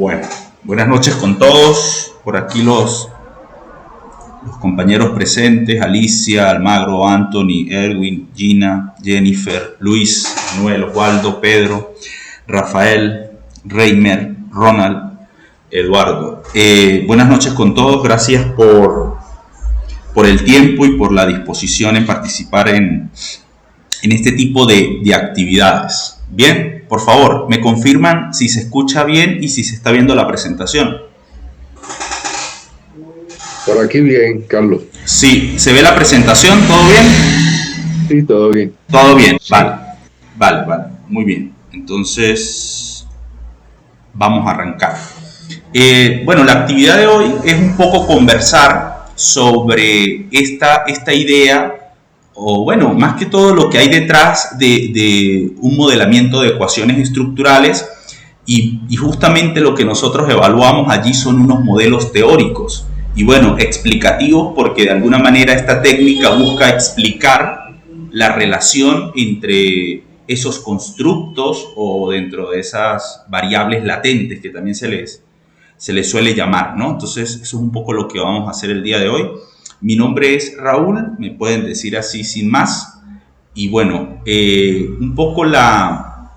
Bueno, buenas noches con todos. Por aquí los compañeros presentes: Alicia, Almagro, Anthony, Erwin, Gina, Jennifer, Luis, Manuel, Osvaldo, Pedro, Rafael, Reimer, Ronald, Eduardo. Buenas noches con todos. Gracias por el tiempo y por la disposición en participar en este tipo de actividades. Bien, por favor, me confirman si se escucha bien y si se está viendo la presentación. Por aquí bien, Carlos. Sí, ¿se ve la presentación? ¿Todo bien? Sí, todo bien. Todo bien, sí. Vale, muy bien. Entonces, vamos a arrancar. Bueno, la actividad de hoy es un poco conversar sobre esta idea, o bueno, más que todo lo que hay detrás de un modelamiento de ecuaciones estructurales, y justamente lo que nosotros evaluamos allí son unos modelos teóricos y bueno, explicativos, porque de alguna manera esta técnica busca explicar la relación entre esos constructos o dentro de esas variables latentes que también se les suele llamar, ¿no? Entonces, eso es un poco lo que vamos a hacer el día de hoy. Mi nombre es Raúl, me pueden decir así sin más. Y bueno, un poco la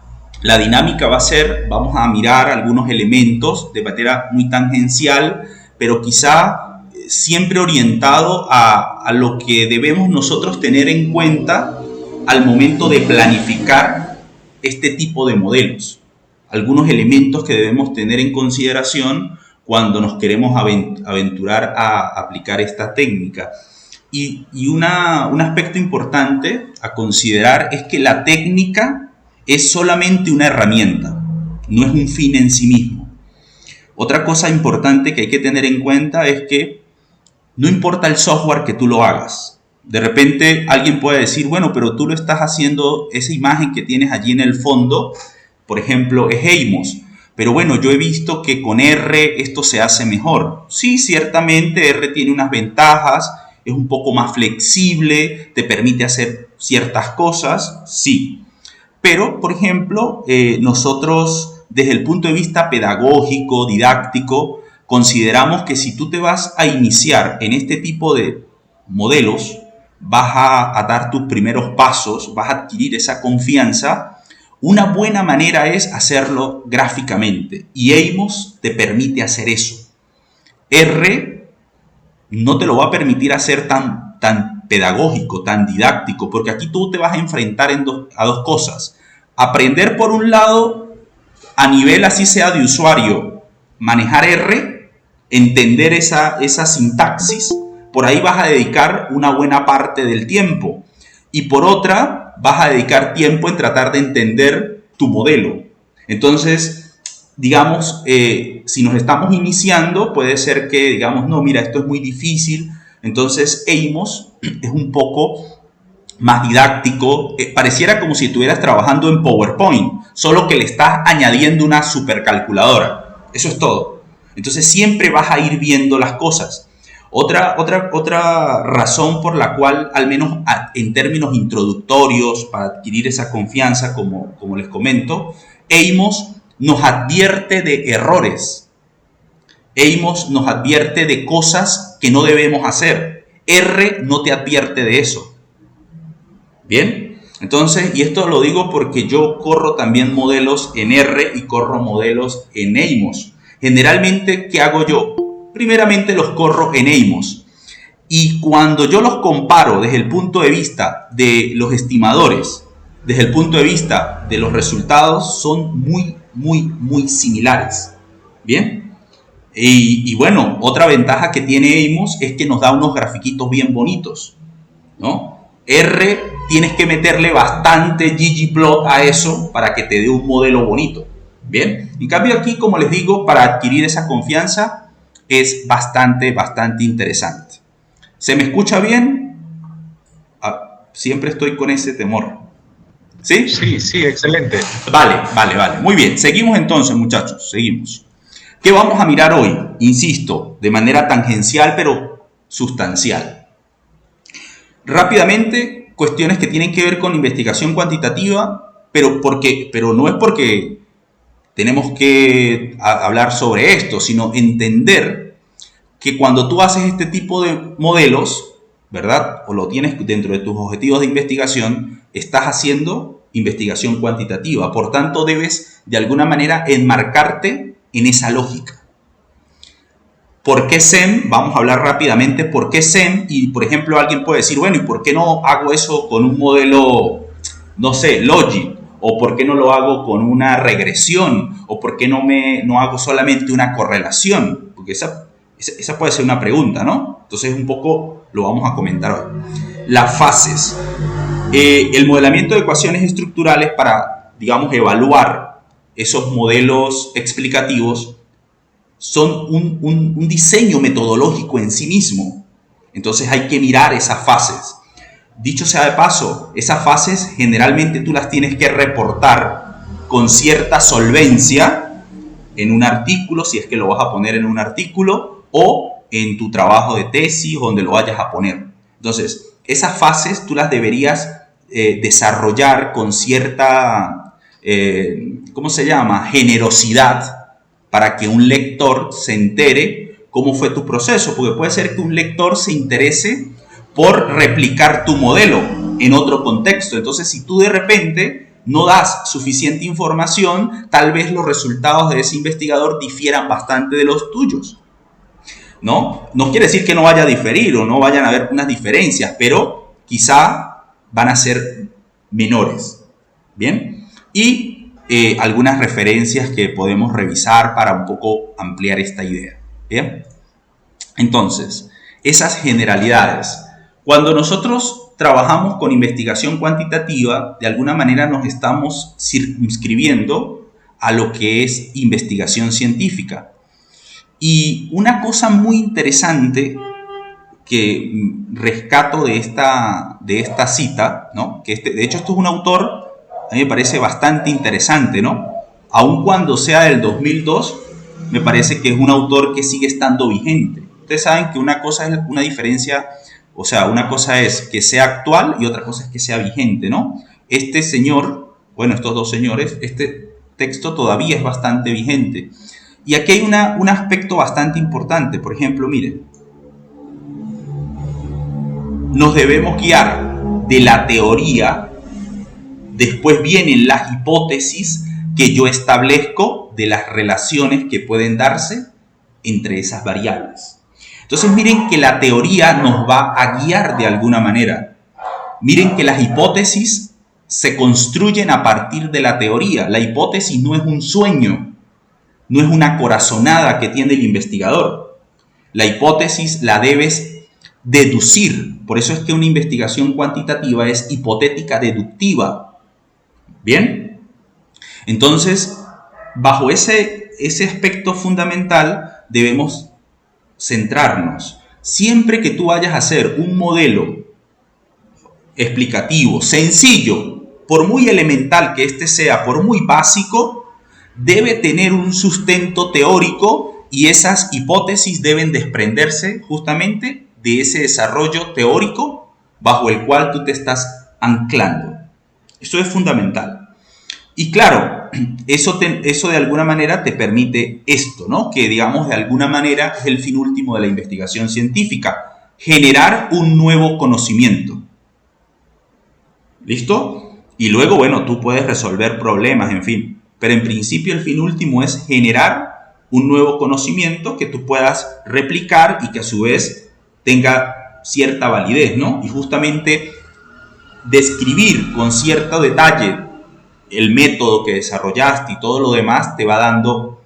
dinámica va a ser, vamos a mirar algunos elementos de manera muy tangencial, pero quizá siempre orientado a lo que debemos nosotros tener en cuenta al momento de planificar este tipo de modelos. Algunos elementos que debemos tener en consideración cuando nos queremos aventurar a aplicar esta técnica. Y un aspecto importante a considerar es que la técnica es solamente una herramienta, no es un fin en sí mismo. Otra cosa importante que hay que tener en cuenta es que no importa el software que tú lo hagas. De repente alguien puede decir, bueno, pero tú lo estás haciendo, esa imagen que tienes allí en el fondo, por ejemplo, es Eimos. Pero bueno, yo he visto que con R esto se hace mejor. Sí, ciertamente R tiene unas ventajas, es un poco más flexible, te permite hacer ciertas cosas, sí. Pero, por ejemplo, nosotros desde el punto de vista pedagógico, didáctico, consideramos que si tú te vas a iniciar en este tipo de modelos, vas a dar tus primeros pasos, vas a adquirir esa confianza. Una buena manera es hacerlo gráficamente y Eimos te permite hacer eso. R no te lo va a permitir hacer tan pedagógico, tan didáctico, porque aquí tú te vas a enfrentar a dos cosas. Aprender por un lado, a nivel así sea de usuario, manejar R, entender esa sintaxis, por ahí vas a dedicar una buena parte del tiempo. Y por otra, vas a dedicar tiempo en tratar de entender tu modelo. Entonces, digamos, si nos estamos iniciando, puede ser que digamos, no, mira, esto es muy difícil. Entonces, Eimos es un poco más didáctico. Pareciera como si estuvieras trabajando en PowerPoint, solo que le estás añadiendo una supercalculadora. Eso es todo. Entonces, siempre vas a ir viendo las cosas. Otra razón por la cual, al menos en términos introductorios, para adquirir esa confianza, como les comento, Eimos nos advierte de errores. Eimos nos advierte de cosas que no debemos hacer. R no te advierte de eso. Bien, entonces, y esto lo digo porque yo corro también modelos en R y corro modelos en Eimos. Generalmente, ¿qué hago yo? Primeramente los corro en Eimos. Y cuando yo los comparo desde el punto de vista de los estimadores, desde el punto de vista de los resultados, son muy similares. Bien. Y bueno, otra ventaja que tiene Eimos es que nos da unos grafiquitos bien bonitos, ¿no? R tienes que meterle bastante ggplot a eso para que te dé un modelo bonito. Bien. En cambio aquí, como les digo, para adquirir esa confianza es bastante interesante. ¿Se me escucha bien? Siempre estoy con ese temor. ¿Sí? Sí, excelente. Vale. Muy bien. Seguimos entonces, muchachos. Seguimos. ¿Qué vamos a mirar hoy? Insisto, de manera tangencial, pero sustancial. Rápidamente, cuestiones que tienen que ver con investigación cuantitativa, pero no es porque tenemos que hablar sobre esto, sino entender que cuando tú haces este tipo de modelos, ¿verdad? O lo tienes dentro de tus objetivos de investigación, estás haciendo investigación cuantitativa. Por tanto, debes de alguna manera enmarcarte en esa lógica. ¿Por qué SEM? Vamos a hablar rápidamente por qué SEM. Y, por ejemplo, alguien puede decir, bueno, ¿y por qué no hago eso con un modelo, no sé, Logi? ¿O por qué no lo hago con una regresión? ¿O por qué no hago solamente una correlación? Porque esa puede ser una pregunta, ¿no? Entonces, un poco lo vamos a comentar hoy. Las fases. El modelamiento de ecuaciones estructurales para, digamos, evaluar esos modelos explicativos son un diseño metodológico en sí mismo. Entonces hay que mirar esas fases. Dicho sea de paso, esas fases generalmente tú las tienes que reportar con cierta solvencia en un artículo, si es que lo vas a poner en un artículo, o en tu trabajo de tesis, donde lo vayas a poner. Entonces, esas fases tú las deberías desarrollar con cierta, ¿cómo se llama? Generosidad, para que un lector se entere cómo fue tu proceso, porque puede ser que un lector se interese por replicar tu modelo en otro contexto. Entonces, si tú de repente no das suficiente información, tal vez los resultados de ese investigador difieran bastante de los tuyos, ¿no? No quiere decir que no vaya a diferir o no vayan a haber unas diferencias, pero quizá van a ser menores, ¿bien? Y algunas referencias que podemos revisar para un poco ampliar esta idea, ¿bien? Entonces, esas generalidades. Cuando nosotros trabajamos con investigación cuantitativa, de alguna manera nos estamos circunscribiendo a lo que es investigación científica. Y una cosa muy interesante que rescato de esta cita, ¿no? Que de hecho esto es un autor, a mí me parece bastante interesante, ¿no? Aun cuando sea del 2002, me parece que es un autor que sigue estando vigente. Ustedes saben que una cosa es una diferencia, o sea, una cosa es que sea actual y otra cosa es que sea vigente, ¿no? Este señor, bueno, estos dos señores, este texto todavía es bastante vigente. Y aquí hay un aspecto bastante importante. Por ejemplo, miren, nos debemos guiar de la teoría, después vienen las hipótesis que yo establezco de las relaciones que pueden darse entre esas variables. Entonces miren que la teoría nos va a guiar de alguna manera. Miren que las hipótesis se construyen a partir de la teoría. La hipótesis no es un sueño, no es una corazonada que tiene el investigador. La hipótesis la debes deducir. Por eso es que una investigación cuantitativa es hipotética deductiva. ¿Bien? Entonces, bajo ese aspecto fundamental debemos centrarnos. Siempre que tú vayas a hacer un modelo explicativo, sencillo, por muy elemental que este sea, por muy básico, debe tener un sustento teórico y esas hipótesis deben desprenderse justamente de ese desarrollo teórico bajo el cual tú te estás anclando. Eso es fundamental. Y claro, eso de alguna manera te permite esto, ¿no? Que digamos de alguna manera es el fin último de la investigación científica, generar un nuevo conocimiento. ¿Listo? Y luego, bueno, tú puedes resolver problemas, en fin. Pero en principio el fin último es generar un nuevo conocimiento que tú puedas replicar y que a su vez tenga cierta validez, ¿no? Y justamente describir con cierto detalle el método que desarrollaste y todo lo demás te va dando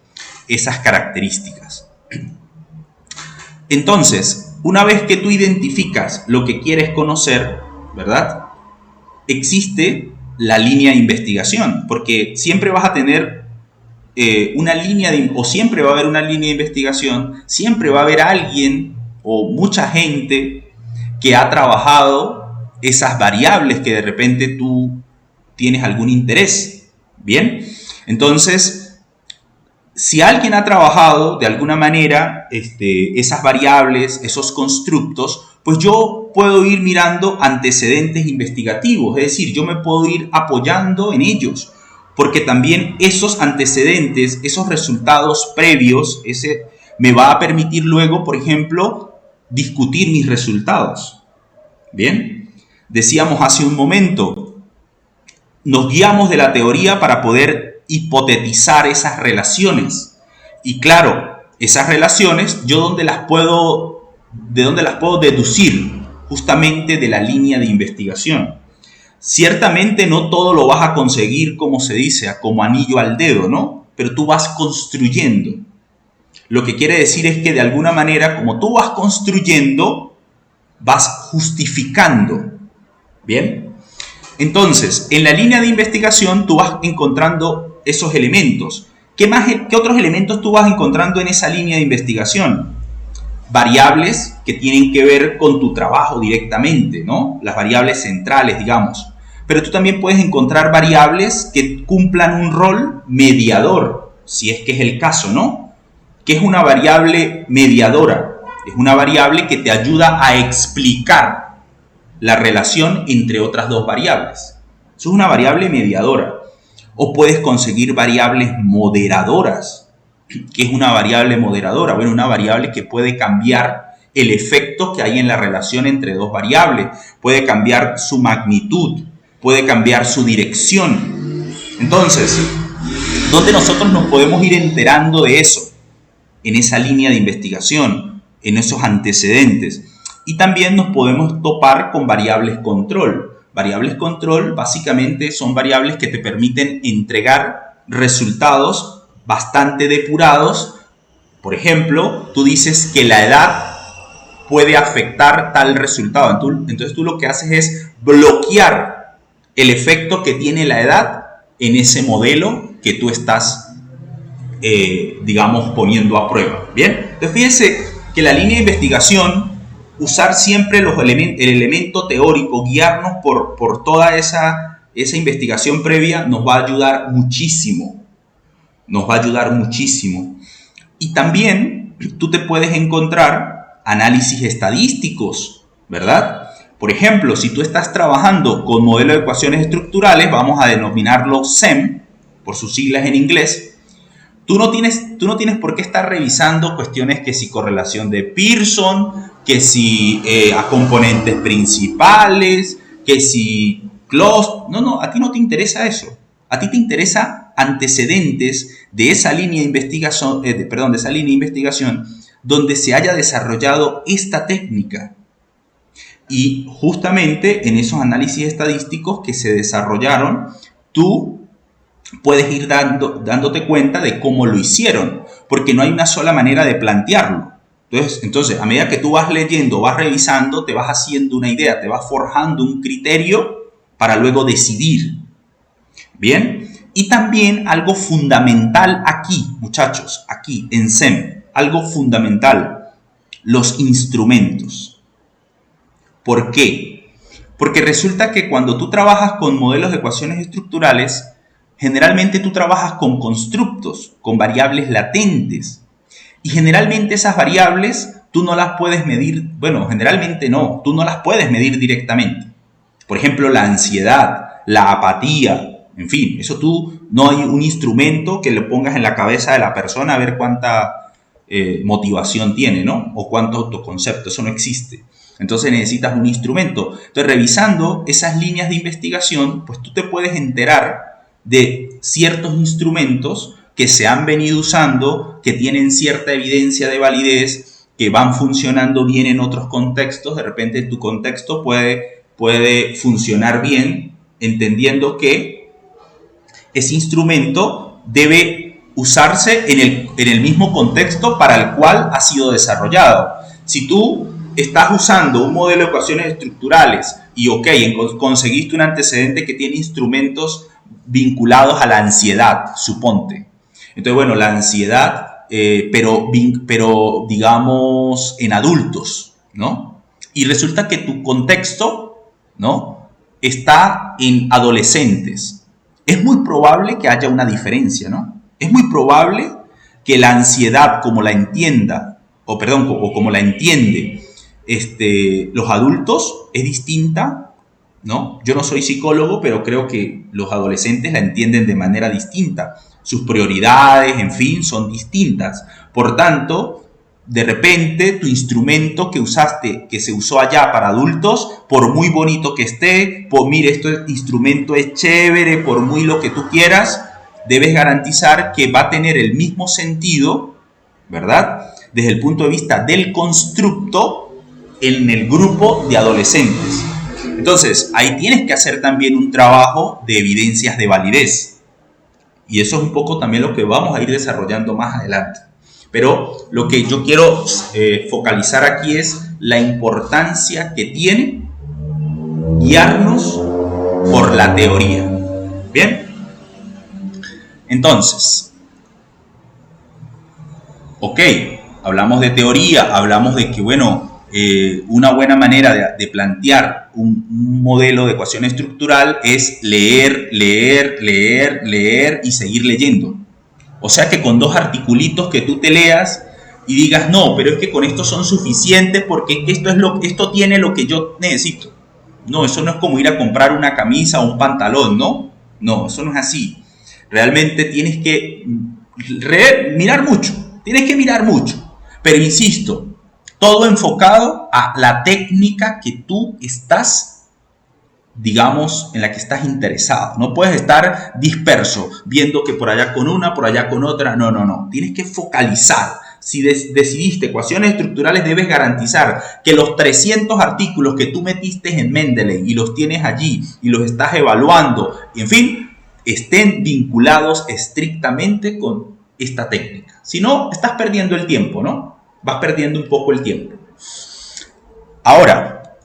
esas características. Entonces, una vez que tú identificas lo que quieres conocer, ¿verdad? Existe la línea de investigación, porque siempre vas a tener una línea o siempre va a haber una línea de investigación, siempre va a haber alguien o mucha gente que ha trabajado esas variables que de repente tú tienes algún interés. Bien, entonces, si alguien ha trabajado de alguna manera esas variables, esos constructos, pues yo puedo ir mirando antecedentes investigativos, es decir, yo me puedo ir apoyando en ellos. porque también esos antecedentes, esos resultados previos, me va a permitir luego, por ejemplo, discutir mis resultados. Bien, decíamos hace un momento, nos guiamos de la teoría para poder hipotetizar esas relaciones. Y claro, esas relaciones, ¿de dónde las puedo deducir? Justamente de la línea de investigación. Ciertamente no todo lo vas a conseguir, como se dice, como anillo al dedo, ¿no? Pero tú vas construyendo. Lo que quiere decir es que de alguna manera, como tú vas construyendo, vas justificando. ¿Bien? Entonces, en la línea de investigación tú vas encontrando esos elementos. ¿Qué otros elementos tú vas encontrando en esa línea de investigación? Variables que tienen que ver con tu trabajo directamente, ¿no? Las variables centrales, digamos. Pero tú también puedes encontrar variables que cumplan un rol mediador, si es que es el caso, ¿no? ¿Qué es una variable mediadora? Es una variable que te ayuda a explicar la relación entre otras dos variables. Eso es una variable mediadora. O puedes conseguir variables moderadoras. ¿Qué es una variable moderadora? Bueno, una variable que puede cambiar el efecto que hay en la relación entre dos variables. Puede cambiar su magnitud, puede cambiar su dirección. Entonces, ¿dónde nosotros nos podemos ir enterando de eso? En esa línea de investigación, en esos antecedentes. Y también nos podemos topar con variables control. Variables control básicamente son variables que te permiten entregar resultados bastante depurados. Por ejemplo, tú dices que la edad puede afectar tal resultado. Entonces tú lo que haces es bloquear el efecto que tiene la edad en ese modelo que tú estás, digamos, poniendo a prueba. Bien, entonces fíjense que la línea de investigación, usar siempre el elemento teórico, guiarnos por toda esa investigación previa, nos va a ayudar muchísimo. Nos va a ayudar muchísimo. Y también tú te puedes encontrar análisis estadísticos, ¿verdad? Por ejemplo, si tú estás trabajando con modelos de ecuaciones estructurales, vamos a denominarlo SEM, por sus siglas en inglés, tú no tienes por qué estar revisando cuestiones que si correlación de Pearson, que si a componentes principales, que si close. No, a ti no te interesa eso. A ti te interesa antecedentes de esa línea de investigación, donde se haya desarrollado esta técnica. Y justamente en esos análisis estadísticos que se desarrollaron, tú puedes ir dándote cuenta de cómo lo hicieron, porque no hay una sola manera de plantearlo. Entonces, a medida que tú vas leyendo, vas revisando, te vas haciendo una idea, te vas forjando un criterio para luego decidir. Bien, y también algo fundamental aquí, muchachos, aquí en SEM, algo fundamental, los instrumentos. ¿Por qué? Porque resulta que cuando tú trabajas con modelos de ecuaciones estructurales, generalmente tú trabajas con constructos, con variables latentes. Y generalmente esas variables tú no las puedes medir, generalmente no, tú no las puedes medir directamente. Por ejemplo, la ansiedad, la apatía, en fin, eso no hay un instrumento que le pongas en la cabeza de la persona a ver cuánta motivación tiene, ¿no? O cuánto autoconcepto, eso no existe. Entonces necesitas un instrumento. Entonces, revisando esas líneas de investigación, pues tú te puedes enterar de ciertos instrumentos que se han venido usando, que tienen cierta evidencia de validez, que van funcionando bien en otros contextos. De repente tu contexto puede funcionar bien, entendiendo que ese instrumento debe usarse en el mismo contexto para el cual ha sido desarrollado. Si tú estás usando un modelo de ecuaciones estructurales y conseguiste un antecedente que tiene instrumentos vinculados a la ansiedad, suponte. Entonces, la ansiedad, pero digamos en adultos, ¿no? Y resulta que tu contexto, ¿no?, está en adolescentes. Es muy probable que haya una diferencia, ¿no? Es muy probable que la ansiedad, como la entienda, o como la entiende los adultos, es distinta ¿no? Yo no soy psicólogo, pero creo que los adolescentes la entienden de manera distinta. Sus prioridades, en fin, son distintas. Por tanto, de repente tu instrumento que usaste, que se usó allá para adultos, por muy bonito que esté, por mire, este instrumento es chévere, por muy lo que tú quieras, debes garantizar que va a tener el mismo sentido, ¿verdad? Desde el punto de vista del constructo en el grupo de adolescentes. Entonces, ahí tienes que hacer también un trabajo de evidencias de validez. Y eso es un poco también lo que vamos a ir desarrollando más adelante. Pero lo que yo quiero focalizar aquí es la importancia que tiene guiarnos por la teoría. ¿Bien? Entonces, ok, hablamos de teoría, hablamos de que, bueno, una buena manera de plantear un modelo de ecuación estructural es leer, leer, leer, leer y seguir leyendo. O sea que con 2 articulitos que tú te leas y digas, no, pero es que con esto son suficientes porque esto tiene lo que yo necesito. No, eso no es como ir a comprar una camisa o un pantalón, ¿no? No, eso no es así. Realmente tienes que mirar mucho, pero insisto, todo enfocado a la técnica que tú estás, digamos, en la que estás interesado. No puedes estar disperso, viendo que por allá con una, por allá con otra. No. Tienes que focalizar. Si decidiste ecuaciones estructurales, debes garantizar que los 300 artículos que tú metiste en Mendeley y los tienes allí y los estás evaluando, en fin, estén vinculados estrictamente con esta técnica. Si no, estás perdiendo el tiempo, ¿no? Vas perdiendo un poco el tiempo. Ahora,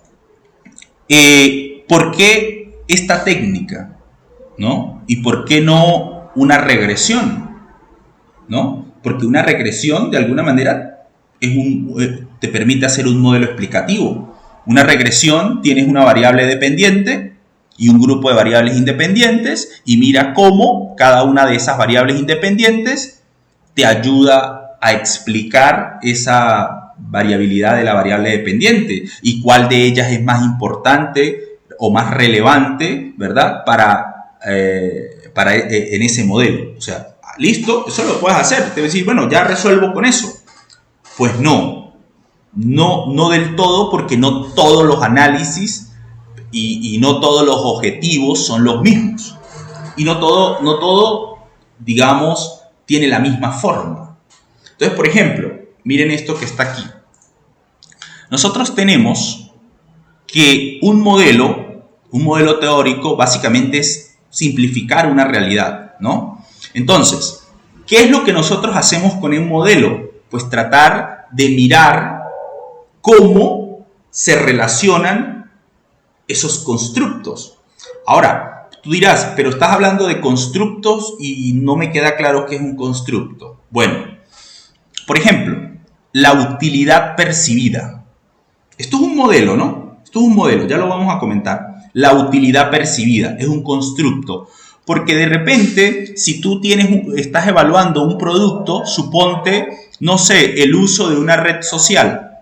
¿por qué esta técnica? ¿No? ¿Y por qué no una regresión? ¿No? Porque una regresión, de alguna manera, te permite hacer un modelo explicativo. Una regresión, tienes una variable dependiente y un grupo de variables independientes y mira cómo cada una de esas variables independientes te ayuda a explicar esa variabilidad de la variable dependiente y cuál de ellas es más importante o más relevante, ¿verdad? En ese modelo. O sea, listo, eso lo puedes hacer. Te vas a decir, bueno, ya resuelvo con eso. Pues no del todo, porque no todos los análisis y no todos los objetivos son los mismos. Y no todo, digamos, tiene la misma forma. Entonces, por ejemplo, miren esto que está aquí. Nosotros tenemos que un modelo teórico básicamente es simplificar una realidad, ¿no? Entonces, ¿qué es lo que nosotros hacemos con un modelo? Pues tratar de mirar cómo se relacionan esos constructos. Ahora, tú dirás, pero estás hablando de constructos y no me queda claro qué es un constructo. Bueno, por ejemplo, la utilidad percibida. Esto es un modelo, ¿no? Esto es un modelo, ya lo vamos a comentar. La utilidad percibida es un constructo. Porque de repente, si tú estás evaluando un producto, suponte, no sé, el uso de una red social.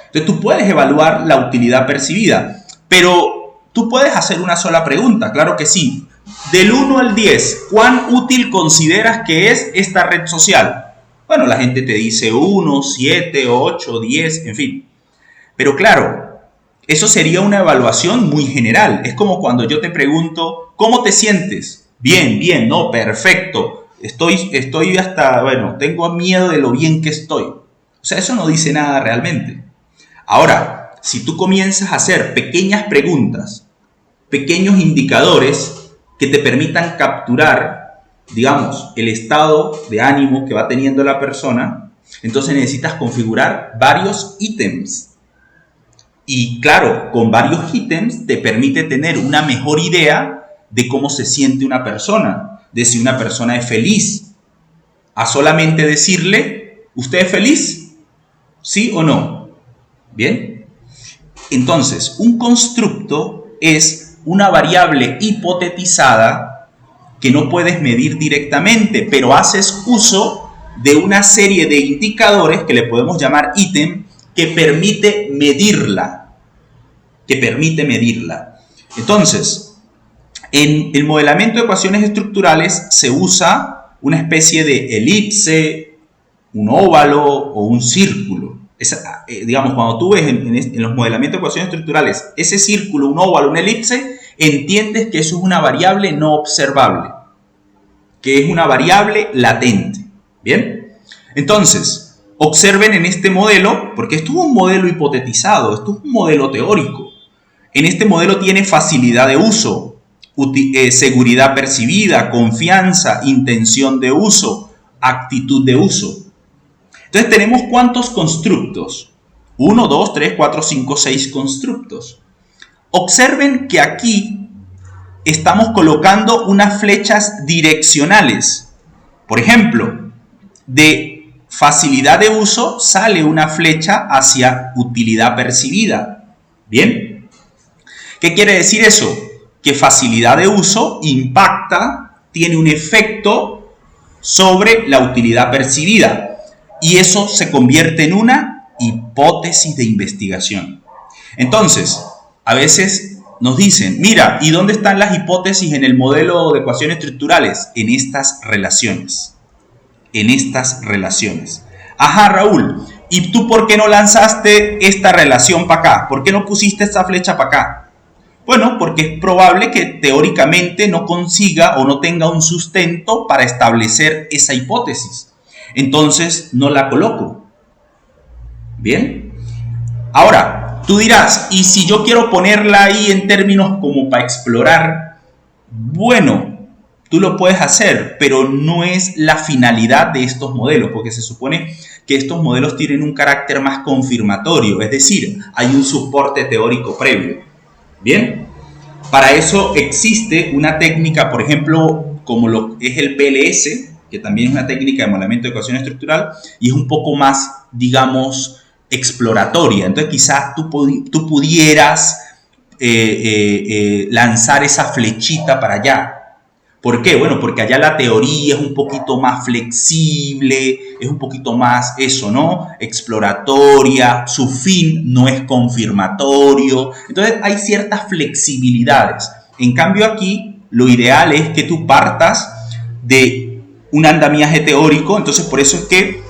Entonces tú puedes evaluar la utilidad percibida, pero tú puedes hacer una sola pregunta, claro que sí. Del 1 al 10, ¿cuán útil consideras que es esta red social? Bueno, la gente te dice 1, 7, 8, 10, en fin. Pero claro, eso sería una evaluación muy general. Es como cuando yo te pregunto, ¿cómo te sientes? Bien, no, perfecto. Estoy hasta, bueno, tengo miedo de lo bien que estoy. O sea, eso no dice nada realmente. Ahora, si tú comienzas a hacer pequeñas preguntas, pequeños indicadores que te permitan capturar, digamos, el estado de ánimo que va teniendo la persona, entonces necesitas configurar varios ítems. Y claro, con varios ítems te permite tener una mejor idea de cómo se siente una persona, de si una persona es feliz. A solamente decirle, ¿usted es feliz? ¿Sí o no? ¿Bien? Entonces, un constructo es una variable hipotetizada que no puedes medir directamente, pero haces uso de una serie de indicadores que le podemos llamar ítem que permite medirla. Entonces, en el modelamiento de ecuaciones estructurales se usa una especie de elipse, un óvalo o un círculo. Digamos, cuando tú ves en los modelamientos de ecuaciones estructurales ese círculo, un óvalo, una elipse, entiendes que eso es una variable no observable, que es una variable latente. ¿Bien? Entonces, observen en este modelo, porque esto es un modelo hipotetizado, esto es un modelo teórico. En este modelo tiene facilidad de uso, seguridad percibida, confianza, intención de uso, actitud de uso. Entonces tenemos ¿cuántos constructos? 1, 2, 3, 4, 5, 6 constructos. Observen que aquí estamos colocando unas flechas direccionales. Por ejemplo, de facilidad de uso sale una flecha hacia utilidad percibida. ¿Bien? ¿Qué quiere decir eso? Que facilidad de uso impacta, tiene un efecto sobre la utilidad percibida. Y eso se convierte en una hipótesis de investigación. Entonces, a veces nos dicen, mira, ¿y dónde están las hipótesis en el modelo de ecuaciones estructurales? En estas relaciones. En estas relaciones. Ajá, Raúl, ¿y tú por qué no lanzaste esta relación para acá? ¿Por qué no pusiste esta flecha para acá? Bueno, porque es probable que teóricamente no consiga o no tenga un sustento para establecer esa hipótesis. Entonces no la coloco. ¿Bien? Ahora, tú dirás, ¿y si yo quiero ponerla ahí en términos como para explorar? Bueno, tú lo puedes hacer, pero no es la finalidad de estos modelos, porque se supone que estos modelos tienen un carácter más confirmatorio, es decir, hay un soporte teórico previo. ¿Bien? Para eso existe una técnica, por ejemplo, como lo es el PLS, que también es una técnica de modelamiento de ecuación estructural y es un poco más, digamos, exploratoria. Entonces quizás tú pudieras lanzar esa flechita para allá. ¿Por qué? Bueno, porque allá la teoría es un poquito más flexible, es un poquito más eso, ¿no? Exploratoria, su fin no es confirmatorio. Entonces hay ciertas flexibilidades. En cambio aquí, lo ideal es que tú partas de un andamiaje teórico, entonces por eso es que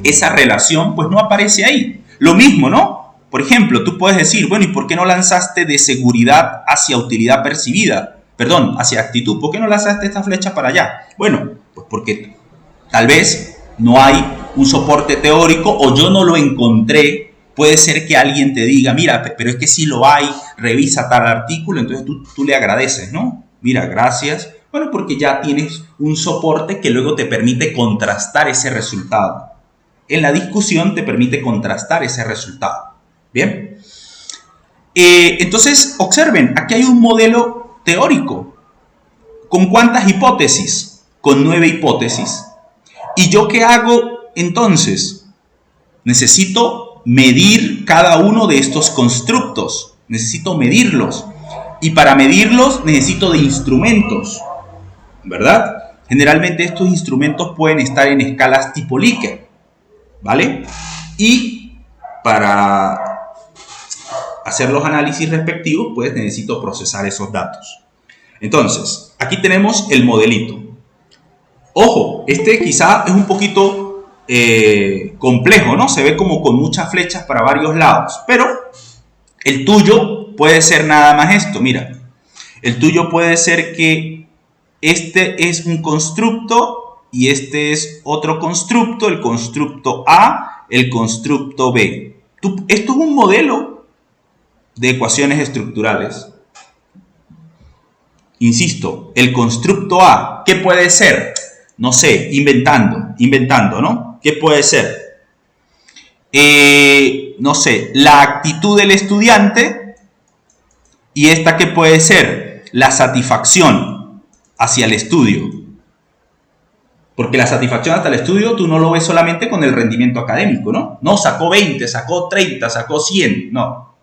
esa relación pues no aparece ahí. Lo mismo, ¿no? Por ejemplo, tú puedes decir, bueno, ¿y por qué no lanzaste de seguridad hacia utilidad percibida? Perdón, hacia actitud. ¿Por qué no lanzaste esta flecha para allá? Bueno, pues porque tal vez no hay un soporte teórico o yo no lo encontré. Puede ser que alguien te diga, mira, pero es que si lo hay, revisa tal artículo, entonces tú le agradeces, ¿no? Mira, gracias. Bueno, porque ya tienes un soporte que luego te permite contrastar ese resultado. En la discusión te permite contrastar ese resultado. ¿Bien? Entonces, observen, aquí hay un modelo teórico. ¿Con cuántas hipótesis? Con 9 hipótesis. ¿Y yo qué hago entonces? Necesito medir cada uno de estos constructos. Necesito medirlos. Y para medirlos necesito de instrumentos. ¿Verdad? Generalmente estos instrumentos pueden estar en escalas tipo Likert, ¿vale? Y para hacer los análisis respectivos, pues necesito procesar esos datos. Entonces, aquí tenemos el modelito. Ojo, este quizá es un poquito complejo, ¿no? Se ve como con muchas flechas para varios lados, pero el tuyo puede ser nada más esto, mira. El tuyo puede ser que este es un constructo y este es otro constructo, el constructo A, el constructo B. Esto es un modelo de ecuaciones estructurales. Insisto, el constructo A, ¿qué puede ser? No sé, inventando, ¿no? ¿Qué puede ser? No sé, la actitud del estudiante. Y esta, ¿qué puede ser? La satisfacción hacia el estudio. Porque la satisfacción hacia el estudio tú no lo ves solamente con el rendimiento académico, ¿no? No, sacó 20, sacó 30, sacó 100, no.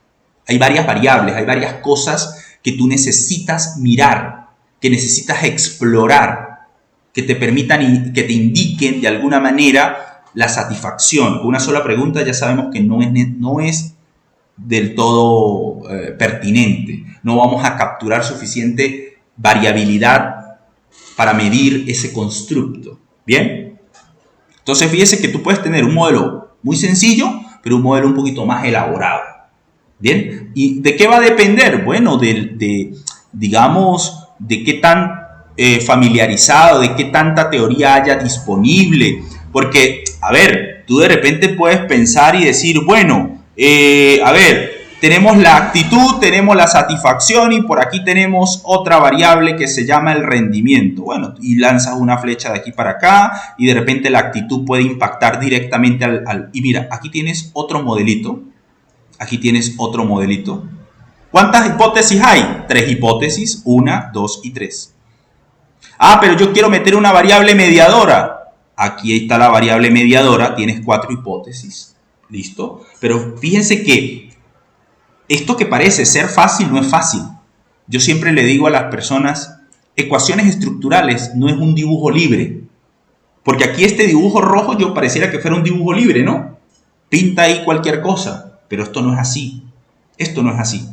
Hay varias variables, hay varias cosas que tú necesitas mirar, que necesitas explorar, que te permitan, que te indiquen de alguna manera la satisfacción. Con una sola pregunta ya sabemos que no es del todo pertinente. No vamos a capturar suficiente variabilidad para medir ese constructo. ¿Bien? Entonces fíjese que tú puedes tener un modelo muy sencillo, pero un modelo un poquito más elaborado. ¿Bien? ¿Y de qué va a depender? Bueno, digamos, de qué tan familiarizado, de qué tanta teoría haya disponible. Porque, a ver, tú de repente puedes pensar y decir, bueno, a ver, tenemos la actitud, tenemos la satisfacción y por aquí tenemos otra variable que se llama el rendimiento. Bueno, y lanzas una flecha de aquí para acá y de repente la actitud puede impactar directamente y mira, aquí tienes otro modelito. Aquí tienes otro modelito. ¿Cuántas hipótesis hay? 3 hipótesis, 1, 2 y 3. Ah, pero yo quiero meter una variable mediadora. Aquí está la variable mediadora, tienes 4 hipótesis. ¿Listo? Pero fíjense que esto que parece ser fácil no es fácil. Yo siempre le digo a las personas, ecuaciones estructurales no es un dibujo libre. Porque aquí este dibujo rojo yo pareciera que fuera un dibujo libre, ¿no? Pinta ahí cualquier cosa. Pero esto no es así. Esto no es así.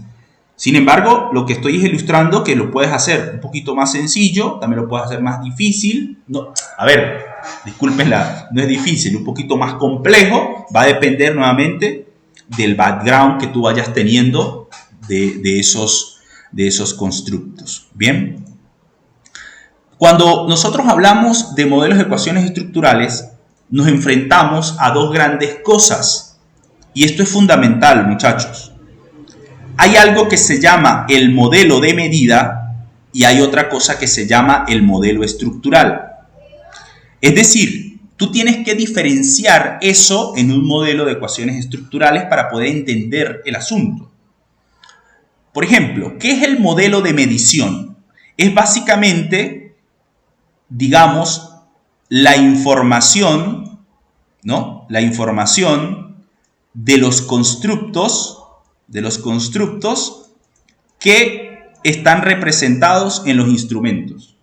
Sin embargo, lo que estoy es ilustrando que lo puedes hacer un poquito más sencillo, también lo puedes hacer más difícil. No, a ver, discúlpenla, no es difícil, un poquito más complejo. Va a depender nuevamente del background que tú vayas teniendo de esos constructos. Bien. Cuando nosotros hablamos de modelos de ecuaciones estructurales, nos enfrentamos a dos grandes cosas. Y esto es fundamental, muchachos. Hay algo que se llama el modelo de medida y hay otra cosa que se llama el modelo estructural. Es decir, tú tienes que diferenciar eso en un modelo de ecuaciones estructurales para poder entender el asunto. Por ejemplo, ¿qué es el modelo de medición? Es básicamente, digamos, la información, ¿no? La información de los constructos que están representados en los instrumentos.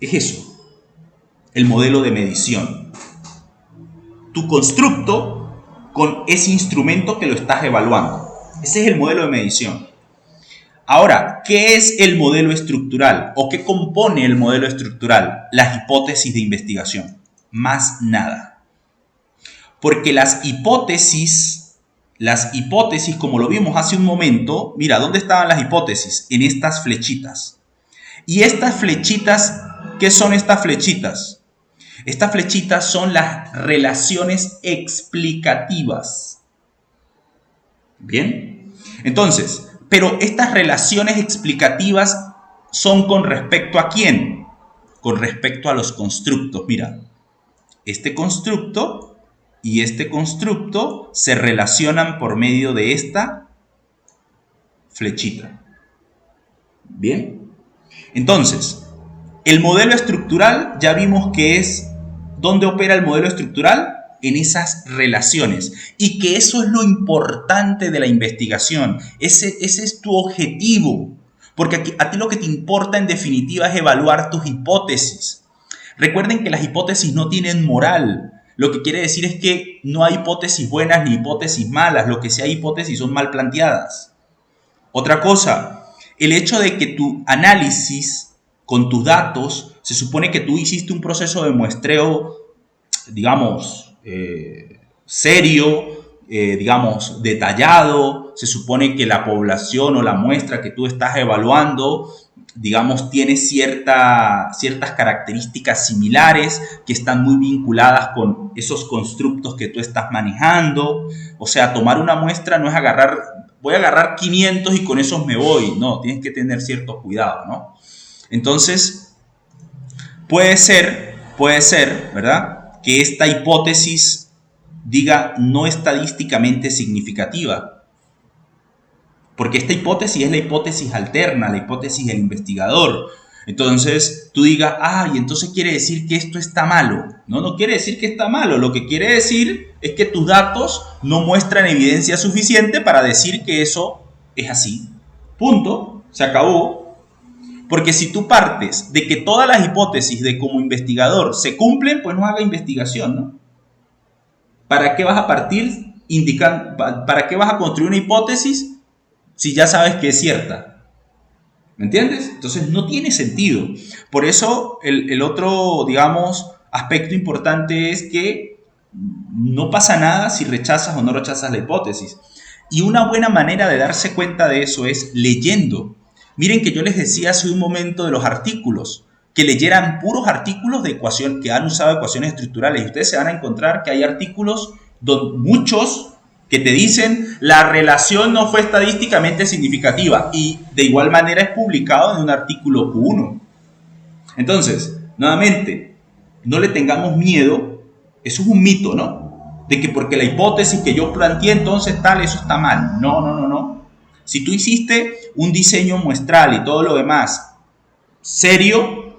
Es eso, el modelo de medición. Tu constructo con ese instrumento que lo estás evaluando. Ese es el modelo de medición. Ahora, ¿qué es el modelo estructural? ¿O qué compone el modelo estructural? Las hipótesis de investigación. Más nada. Porque las hipótesis, como lo vimos hace un momento, mira, ¿dónde estaban las hipótesis? En estas flechitas. Y estas flechitas, ¿qué son estas flechitas? Estas flechitas son las relaciones explicativas. ¿Bien? Entonces, pero estas relaciones explicativas son con respecto a quién? Con respecto a los constructos. Mira, este constructo y este constructo se relacionan por medio de esta flechita. ¿Bien? Entonces, el modelo estructural ya vimos que es, ¿dónde opera el modelo estructural? En esas relaciones. Y que eso es lo importante de la investigación. Ese es tu objetivo. Porque a ti lo que te importa en definitiva es evaluar tus hipótesis. Recuerden que las hipótesis no tienen moral. Lo que quiere decir es que no hay hipótesis buenas ni hipótesis malas. Lo que sí hay hipótesis son mal planteadas. Otra cosa, el hecho de que tu análisis con tus datos, se supone que tú hiciste un proceso de muestreo, digamos, serio, digamos, detallado. Se supone que la población o la muestra que tú estás evaluando, digamos, tiene ciertas características similares que están muy vinculadas con esos constructos que tú estás manejando. O sea, tomar una muestra no es voy a agarrar 500 y con esos me voy. No, tienes que tener cierto cuidado, ¿no? Entonces, puede ser, ¿verdad?, que esta hipótesis diga no estadísticamente significativa. Porque esta hipótesis es la hipótesis alterna, la hipótesis del investigador. Entonces tú digas, y entonces quiere decir que esto está malo. No quiere decir que está malo. Lo que quiere decir es que tus datos no muestran evidencia suficiente para decir que eso es así. Punto. Se acabó. Porque si tú partes de que todas las hipótesis de como investigador se cumplen, pues no haga investigación, ¿no? ¿Para qué vas a partir ¿Para qué vas a construir una hipótesis si ya sabes que es cierta? ¿Me entiendes? Entonces no tiene sentido. Por eso el otro, digamos, aspecto importante es que no pasa nada si rechazas o no rechazas la hipótesis. Y una buena manera de darse cuenta de eso es leyendo. Miren que yo les decía hace un momento de los artículos, que leyeran puros artículos de ecuación, que han usado ecuaciones estructurales. Y ustedes se van a encontrar que hay artículos, muchos, que te dicen la relación no fue estadísticamente significativa. Y de igual manera es publicado en un artículo Q1. Entonces, nuevamente, no le tengamos miedo. Eso es un mito, ¿no? De que porque la hipótesis que yo planteé entonces tal, eso está mal. No. Si tú hiciste un diseño muestral y todo lo demás serio,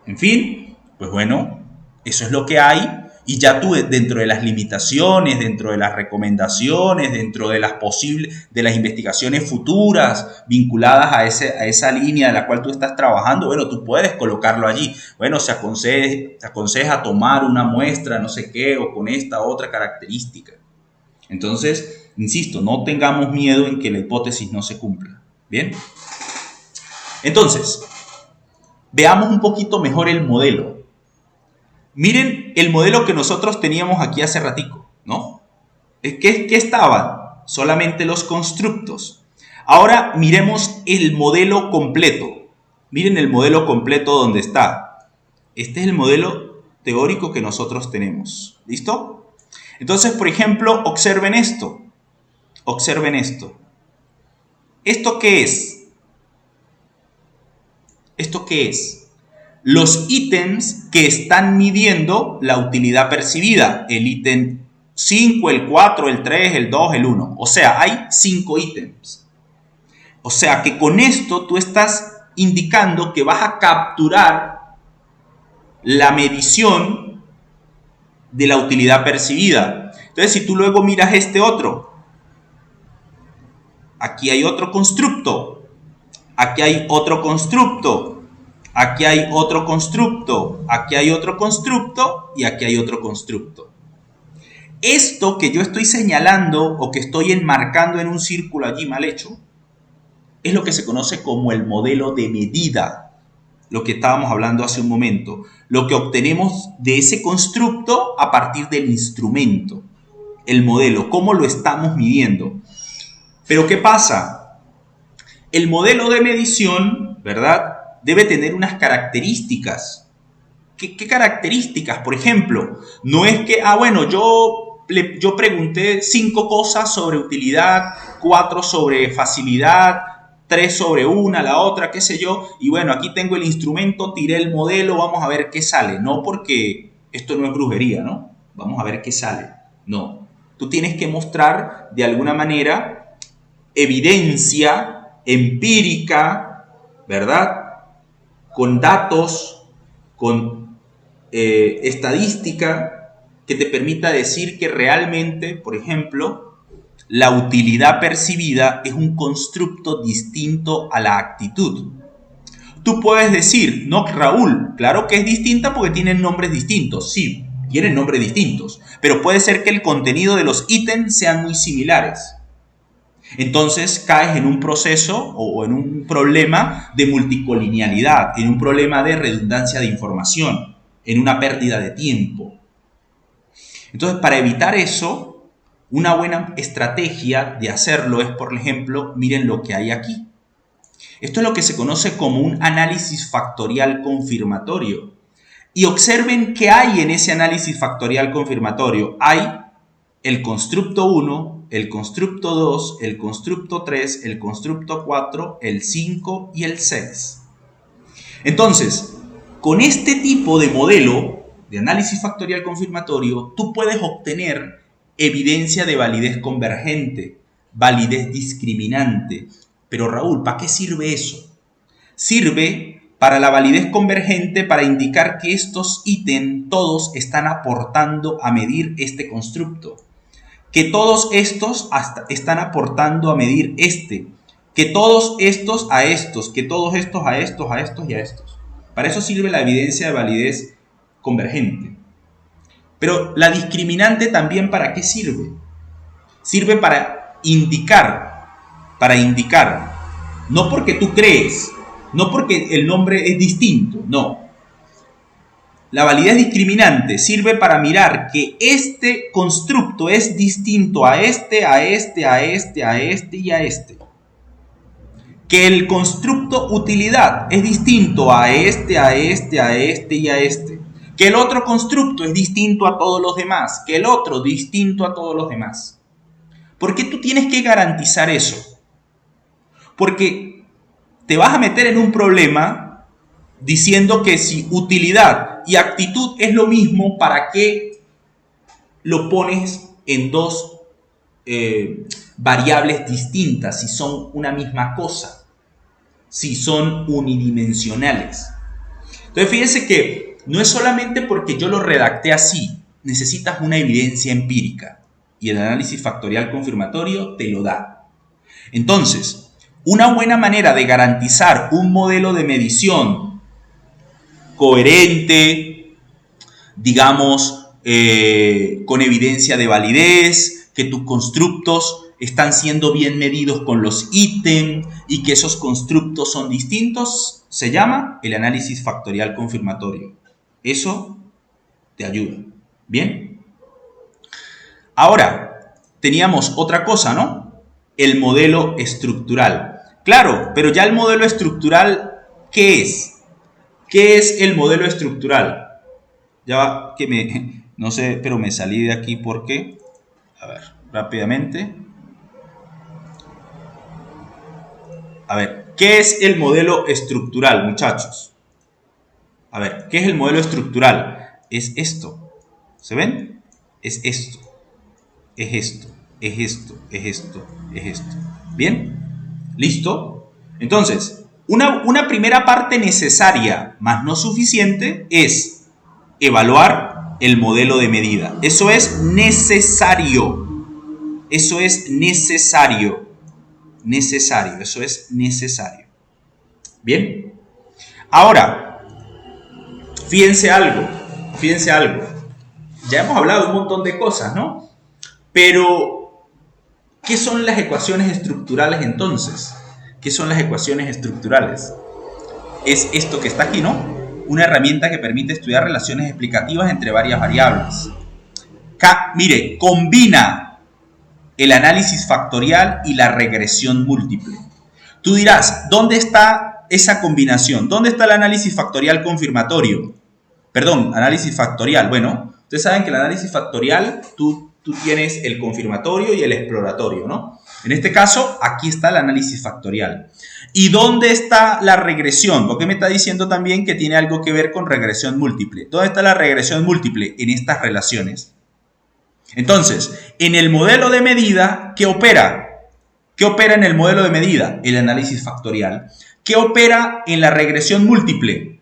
en fin, pues bueno, eso es lo que hay. Y ya tú, dentro de las limitaciones, dentro de las recomendaciones, dentro de las investigaciones futuras vinculadas a esa línea de la cual tú estás trabajando, bueno, tú puedes colocarlo allí. Bueno, se aconseja tomar una muestra, no sé qué, o con esta otra característica. Entonces, insisto, no tengamos miedo en que la hipótesis no se cumpla. ¿Bien? Entonces, veamos un poquito mejor el modelo. Miren el modelo que nosotros teníamos aquí hace ratico, ¿no? ¿Qué estaban? Solamente los constructos. Ahora miremos el modelo completo. Miren el modelo completo donde está. Este es el modelo teórico que nosotros tenemos. ¿Listo? Entonces, por ejemplo, observen esto. Observen esto. ¿Esto qué es? ¿Esto qué es? Los ítems que están midiendo la utilidad percibida. El ítem 5, el 4, el 3, el 2, el 1. O sea, hay 5 ítems. O sea que con esto tú estás indicando que vas a capturar la medición de la utilidad percibida. Entonces, si tú luego miras este otro, aquí hay otro constructo, aquí hay otro constructo, aquí hay otro constructo, aquí hay otro constructo y aquí hay otro constructo. Esto que yo estoy señalando o que estoy enmarcando en un círculo allí mal hecho, es lo que se conoce como el modelo de medida, lo que estábamos hablando hace un momento, lo que obtenemos de ese constructo a partir del instrumento, el modelo, cómo lo estamos midiendo. Pero ¿qué pasa? El modelo de medición, ¿verdad?, debe tener unas características. ¿Qué características? Por ejemplo, no es que, yo pregunté 5 cosas sobre utilidad, 4 sobre facilidad, 3 sobre una, la otra, qué sé yo, y bueno, aquí tengo el instrumento, tiré el modelo, vamos a ver qué sale. No porque esto no es brujería, ¿no? Vamos a ver qué sale. No. Tú tienes que mostrar de alguna manera evidencia empírica, ¿verdad?, con datos, con estadística que te permita decir que realmente, por ejemplo, la utilidad percibida es un constructo distinto a la actitud. Tú puedes decir, no, Raúl, claro que es distinta porque tienen nombres distintos. Sí, tienen nombres distintos, pero puede ser que el contenido de los ítems sean muy similares. Entonces caes en un proceso o en un problema de multicolinealidad, en un problema de redundancia de información, en una pérdida de tiempo. Entonces, para evitar eso, una buena estrategia de hacerlo es, por ejemplo, miren lo que hay aquí. Esto es lo que se conoce como un análisis factorial confirmatorio. Y observen qué hay en ese análisis factorial confirmatorio. Hay el constructo 1, el constructo 2, el constructo 3, el constructo 4, el 5 y el 6. Entonces, con este tipo de modelo de análisis factorial confirmatorio, tú puedes obtener evidencia de validez convergente, validez discriminante. Pero Raúl, ¿para qué sirve eso? Sirve para la validez convergente, para indicar que estos ítems todos están aportando a medir este constructo. Que todos estos están aportando a medir este, que todos estos a estos, que todos estos a estos, a estos y a estos. Para eso sirve la evidencia de validez convergente. Pero la discriminante también, ¿para qué sirve? Sirve para indicar, no porque tú crees, no porque el nombre es distinto, no. La validez discriminante sirve para mirar que este constructo es distinto a este, a este, a este, a este y a este. Que el constructo utilidad es distinto a este, a este, a este y a este. Que el otro constructo es distinto a todos los demás. Que el otro distinto a todos los demás. ¿Por qué tú tienes que garantizar eso? Porque te vas a meter en un problema diciendo que si utilidad y actitud es lo mismo, ¿para qué lo pones en dos variables distintas si son una misma cosa? Si son unidimensionales. Entonces fíjense que no es solamente porque yo lo redacté así, necesitas una evidencia empírica y el análisis factorial confirmatorio te lo da. Entonces, una buena manera de garantizar un modelo de medición coherente, digamos, con evidencia de validez, que tus constructos están siendo bien medidos con los ítems y que esos constructos son distintos, se llama el análisis factorial confirmatorio. Eso te ayuda. ¿Bien? Ahora, teníamos otra cosa, ¿no? El modelo estructural. Claro, pero ya el modelo estructural, ¿qué es? ¿Qué es el modelo estructural? Ya va, que no sé, pero me salí de aquí porque, a ver, rápidamente. A ver, ¿qué es el modelo estructural, muchachos? A ver, ¿qué es el modelo estructural? Es esto. ¿Se ven? Es esto. Es esto. Es esto. Es esto. Es esto. ¿Bien? ¿Listo? Entonces, una primera parte necesaria, más no suficiente, es evaluar el modelo de medida. Eso es necesario. Eso es necesario. Eso es necesario. ¿Bien? Ahora, fíjense algo. Ya hemos hablado de un montón de cosas, ¿no? Pero, ¿qué son las ecuaciones estructurales entonces? ¿Qué son las ecuaciones estructurales? Es esto que está aquí, ¿no? Una herramienta que permite estudiar relaciones explicativas entre varias variables. Mire, combina el análisis factorial y la regresión múltiple. Tú dirás, ¿dónde está esa combinación? ¿Dónde está el análisis factorial confirmatorio? Perdón, análisis factorial. Bueno, ustedes saben que el análisis factorial, tú tienes el confirmatorio y el exploratorio, ¿no? En este caso, aquí está el análisis factorial. ¿Y dónde está la regresión? Porque me está diciendo también que tiene algo que ver con regresión múltiple. ¿Dónde está la regresión múltiple? En estas relaciones. Entonces, en el modelo de medida, ¿qué opera? ¿Qué opera en el modelo de medida? El análisis factorial. ¿Qué opera en la regresión múltiple?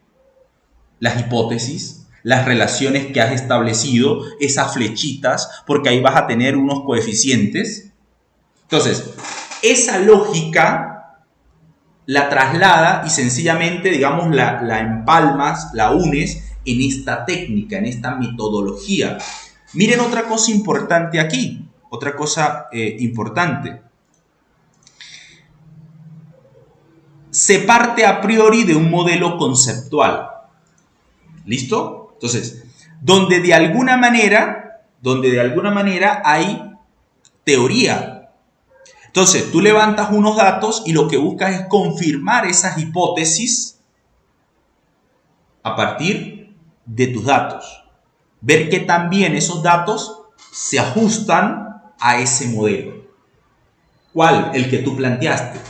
Las hipótesis, las relaciones que has establecido, esas flechitas, porque ahí vas a tener unos coeficientes. Entonces, esa lógica la traslada y sencillamente, digamos, la empalmas, la unes en esta técnica, en esta metodología. Miren otra cosa importante aquí, importante. Se parte a priori de un modelo conceptual. ¿Listo? Entonces, donde de alguna manera hay teoría. Entonces, tú levantas unos datos y lo que buscas es confirmar esas hipótesis a partir de tus datos. Ver que también esos datos se ajustan a ese modelo. ¿Cuál? El que tú planteaste.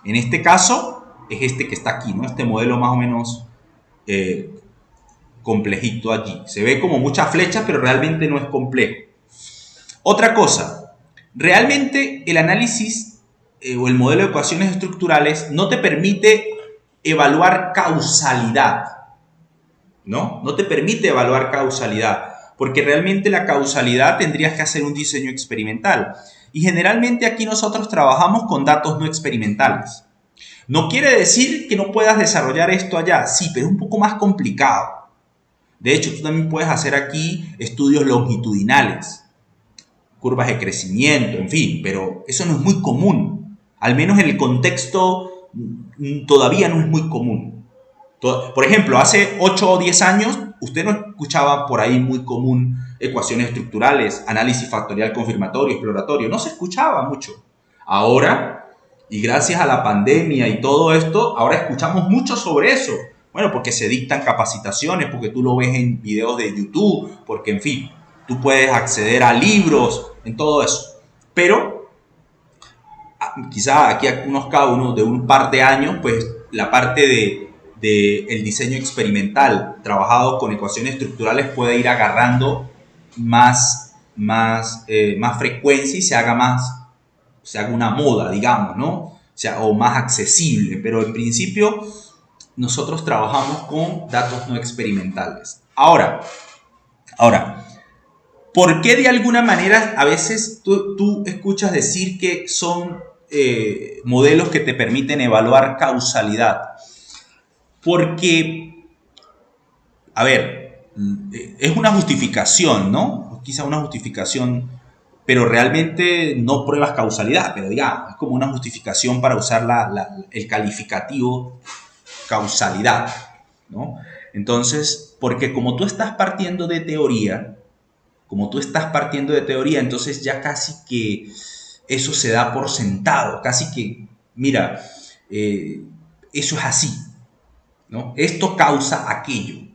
En este caso, es este que está aquí, ¿no? Este modelo más o menos complejito allí. Se ve como muchas flechas, pero realmente no es complejo. Otra cosa, realmente el análisis o el modelo de ecuaciones estructurales no te permite evaluar causalidad. ¿No? No te permite evaluar causalidad, porque realmente la causalidad tendrías que hacer un diseño experimental. Y generalmente aquí nosotros trabajamos con datos no experimentales. No quiere decir que no puedas desarrollar esto allá, sí, pero es un poco más complicado. De hecho, tú también puedes hacer aquí estudios longitudinales. curvas de crecimiento, en fin, pero eso no es muy común. Al menos en el contexto todavía no es muy común. Por ejemplo, hace 8 o 10 años usted no escuchaba por ahí muy común ecuaciones estructurales, análisis factorial confirmatorio, exploratorio, no se escuchaba mucho. Ahora, y gracias a la pandemia y todo esto, ahora escuchamos mucho sobre eso. Bueno, porque se dictan capacitaciones, porque tú lo ves en videos de YouTube, porque en fin, tú puedes acceder a libros, en todo eso. Pero quizá aquí a cada uno de un par de años, pues la parte de el diseño experimental trabajado con ecuaciones estructurales puede ir agarrando más frecuencia y se haga una moda, digamos, ¿no? O más accesible, pero en principio nosotros trabajamos con datos no experimentales. Ahora, ¿por qué de alguna manera a veces tú escuchas decir que son modelos que te permiten evaluar causalidad? Porque, a ver, es una justificación, ¿no? Quizá una justificación, pero realmente no pruebas causalidad, pero digamos, es como una justificación para usar el calificativo causalidad, ¿no? Entonces, porque como tú estás partiendo de teoría, entonces ya casi que eso se da por sentado, casi que, mira, eso es así, ¿no? Esto causa aquello.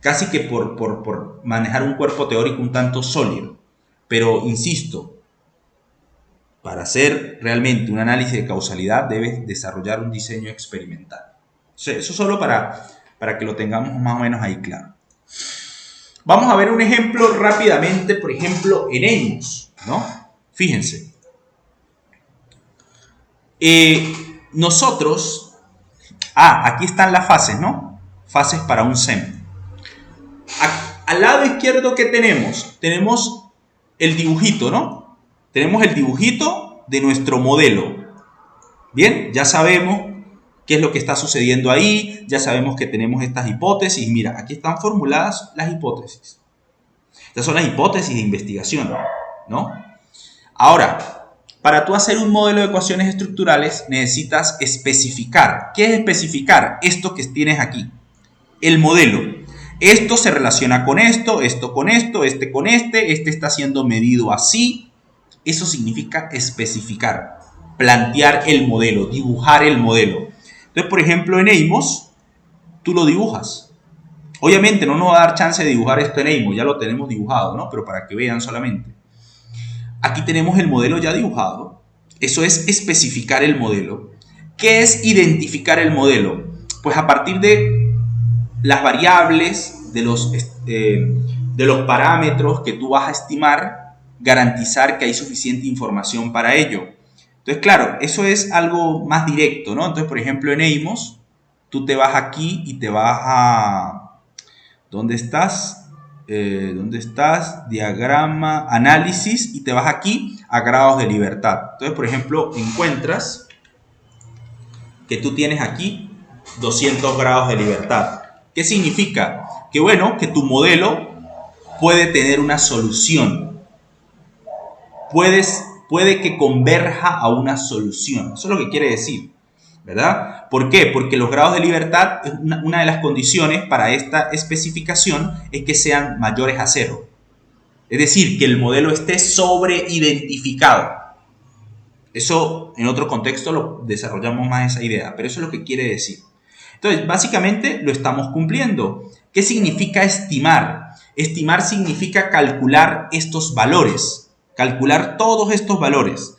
Casi que por manejar un cuerpo teórico un tanto sólido. Pero, insisto, para hacer realmente un análisis de causalidad debes desarrollar un diseño experimental. Eso solo para que lo tengamos más o menos ahí claro. Vamos a ver un ejemplo rápidamente, por ejemplo, en EIMOS, ¿no? Fíjense. Nosotros, aquí están las fases, ¿no? Fases para un SEM. Al lado izquierdo, ¿qué tenemos? Tenemos el dibujito, ¿no? Tenemos el dibujito de nuestro modelo. Bien, ya sabemos qué es lo que está sucediendo ahí, ya sabemos que tenemos estas hipótesis. Mira, aquí están formuladas las hipótesis. Estas son las hipótesis de investigación, ¿no? Ahora, para tú hacer un modelo de ecuaciones estructurales necesitas especificar. ¿Qué es especificar? Esto que tienes aquí, el modelo. Esto se relaciona con esto, esto con esto, este con este está siendo medido así. Eso significa especificar, plantear el modelo, dibujar el modelo. Entonces, por ejemplo, en EIMOS, tú lo dibujas. Obviamente no nos va a dar chance de dibujar esto en EIMOS, ya lo tenemos dibujado, ¿no? Pero para que vean solamente. Aquí tenemos el modelo ya dibujado. Eso es especificar el modelo. ¿Qué es identificar el modelo? Pues a partir de las variables, de los parámetros que tú vas a estimar, garantizar que hay suficiente información para ello. Entonces, claro, eso es algo más directo, ¿no? Entonces, por ejemplo, en EIMOS, tú te vas aquí y te vas a... ¿Dónde estás? Diagrama, análisis, y te vas aquí a grados de libertad. Entonces, por ejemplo, encuentras que tú tienes aquí 200 grados de libertad. ¿Qué significa? Que bueno, que tu modelo puede tener una solución. Puede que converja a una solución. Eso es lo que quiere decir, ¿verdad? ¿Por qué? Porque los grados de libertad, una de las condiciones para esta especificación es que sean mayores a 0. Es decir, que el modelo esté sobreidentificado. Eso en otro contexto lo desarrollamos más esa idea, pero eso es lo que quiere decir. Entonces, básicamente lo estamos cumpliendo. ¿Qué significa estimar? Estimar significa calcular estos valores, calcular todos estos valores,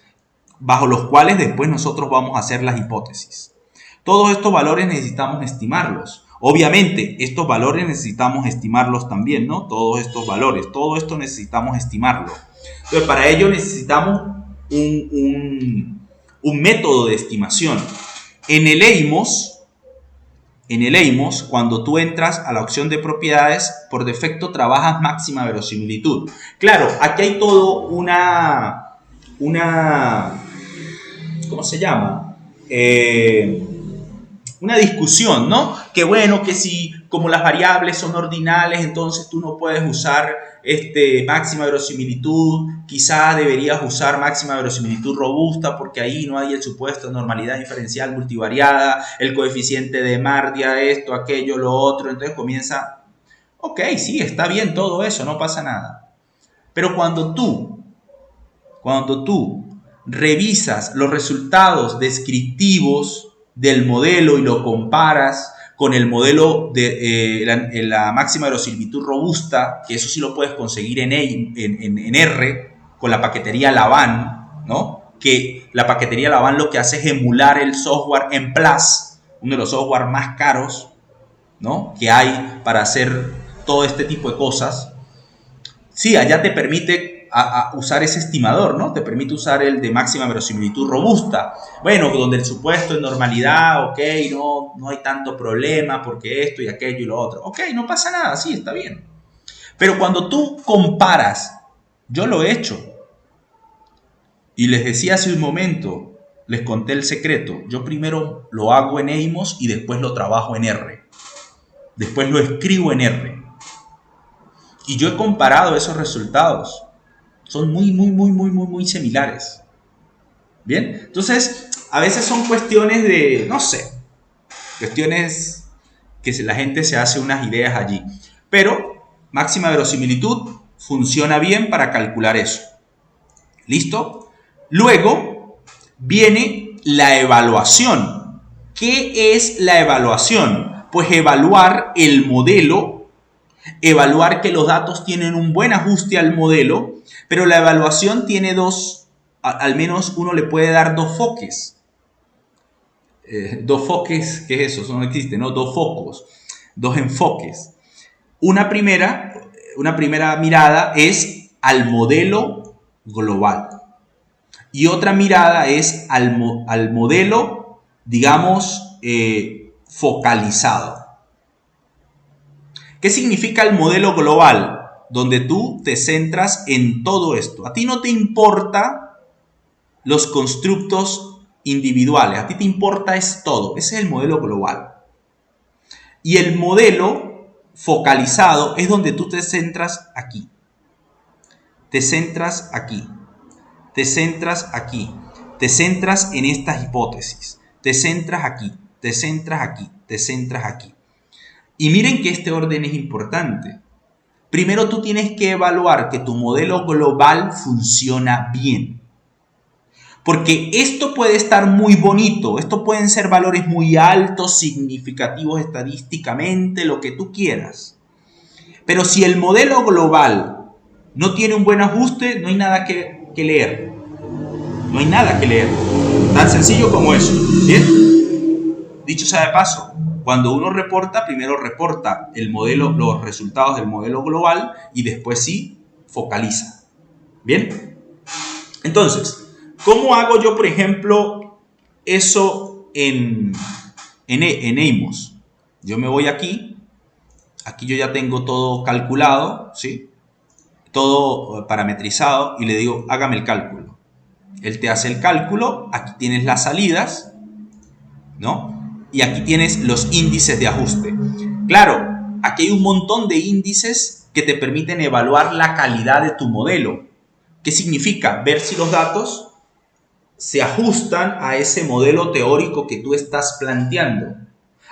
bajo los cuales después nosotros vamos a hacer las hipótesis. Todos estos valores necesitamos estimarlos. Obviamente, estos valores necesitamos estimarlos también, ¿no? Todos estos valores, todo esto necesitamos estimarlo. Entonces, para ello necesitamos un método de estimación. En el EIMOS, cuando tú entras a la opción de propiedades, por defecto trabajas máxima verosimilitud. Claro, aquí hay todo una ¿cómo se llama? Una discusión, ¿no? Que bueno, que si como las variables son ordinales, entonces tú no puedes usar máxima verosimilitud, quizá deberías usar máxima verosimilitud robusta porque ahí no hay el supuesto de normalidad diferencial multivariada, el coeficiente de Mardia, esto, aquello, lo otro, entonces comienza, ok, sí, está bien todo eso, no pasa nada. Pero cuando tú revisas los resultados descriptivos del modelo y lo comparas con el modelo de la máxima verosimilitud robusta, que eso sí lo puedes conseguir en R, con la paquetería Laban, ¿no? Que la paquetería Laban lo que hace es emular el software en Plus, uno de los software más caros, ¿no?, que hay para hacer todo este tipo de cosas. Sí, allá te permite a usar ese estimador, ¿no? Te permite usar el de máxima verosimilitud robusta. Bueno, donde el supuesto de normalidad, ok, no hay tanto problema porque esto y aquello y lo otro. Ok, no pasa nada, sí, está bien. Pero cuando tú comparas, yo lo he hecho. Y les decía hace un momento, les conté el secreto. Yo primero lo hago en Eimos y después lo trabajo en R. Después lo escribo en R. Y yo he comparado esos resultados. Son muy similares. Bien, entonces a veces son cuestiones de, no sé, cuestiones que la gente se hace unas ideas allí. Pero máxima verosimilitud funciona bien para calcular eso. ¿Listo? Luego viene la evaluación. ¿Qué es la evaluación? Pues evaluar el modelo, evaluar que los datos tienen un buen ajuste al modelo, pero la evaluación tiene al menos uno le puede dar dos foques. Dos foques, ¿qué es eso? Eso no existe, ¿no? Dos focos, dos enfoques. Una primera mirada es al modelo global y otra mirada es al modelo, digamos, focalizado. ¿Qué significa el modelo global? Donde tú te centras en todo esto. A ti no te importa los constructos individuales, a ti te importa es todo. Ese es el modelo global. Y el modelo focalizado es donde tú te centras aquí. Te centras aquí. Te centras aquí. Te centras en estas hipótesis. Te centras aquí. Te centras aquí. Te centras aquí. Y miren que este orden es importante. Primero tú tienes que evaluar que tu modelo global funciona bien. Porque esto puede estar muy bonito, esto pueden ser valores muy altos, significativos estadísticamente, lo que tú quieras. Pero si el modelo global no tiene un buen ajuste, no hay nada que leer. No hay nada que leer. Tan sencillo como eso. ¿Bien? Dicho sea de paso, cuando uno reporta, primero reporta el modelo, los resultados del modelo global y después sí focaliza. ¿Bien? Entonces, ¿cómo hago yo, por ejemplo, eso en Eimos? Yo me voy aquí yo ya tengo todo calculado, ¿sí? Todo parametrizado y le digo, hágame el cálculo. Él te hace el cálculo, aquí tienes las salidas, ¿no? Y aquí tienes los índices de ajuste. Claro, aquí hay un montón de índices que te permiten evaluar la calidad de tu modelo. ¿Qué significa? Ver si los datos se ajustan a ese modelo teórico que tú estás planteando,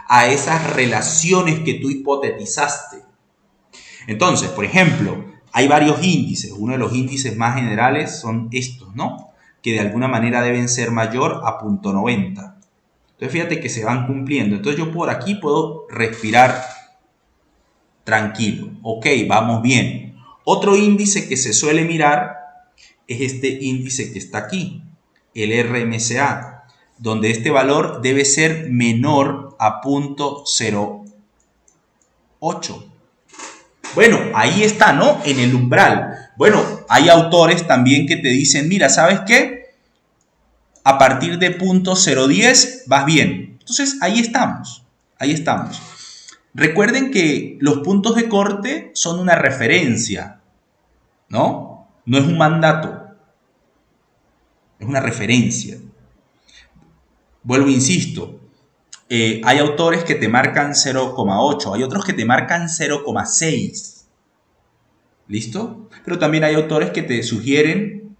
a esas relaciones que tú hipotetizaste. Entonces, por ejemplo, hay varios índices. Uno de los índices más generales son estos, ¿no? Que de alguna manera deben ser mayor a 0.90. Entonces, fíjate que se van cumpliendo. Entonces, yo por aquí puedo respirar tranquilo. Ok, vamos bien. Otro índice que se suele mirar es este índice que está aquí, el RMSA, donde este valor debe ser menor a 0.08. Bueno, ahí está, ¿no? En el umbral. Bueno, hay autores también que te dicen, mira, ¿sabes qué? A partir de 0.010 vas bien. Entonces, ahí estamos. Ahí estamos. Recuerden que los puntos de corte son una referencia, ¿no? No es un mandato. Es una referencia. Vuelvo, insisto. hay autores que te marcan 0,8, hay otros que te marcan 0,6. ¿Listo? Pero también hay autores que te sugieren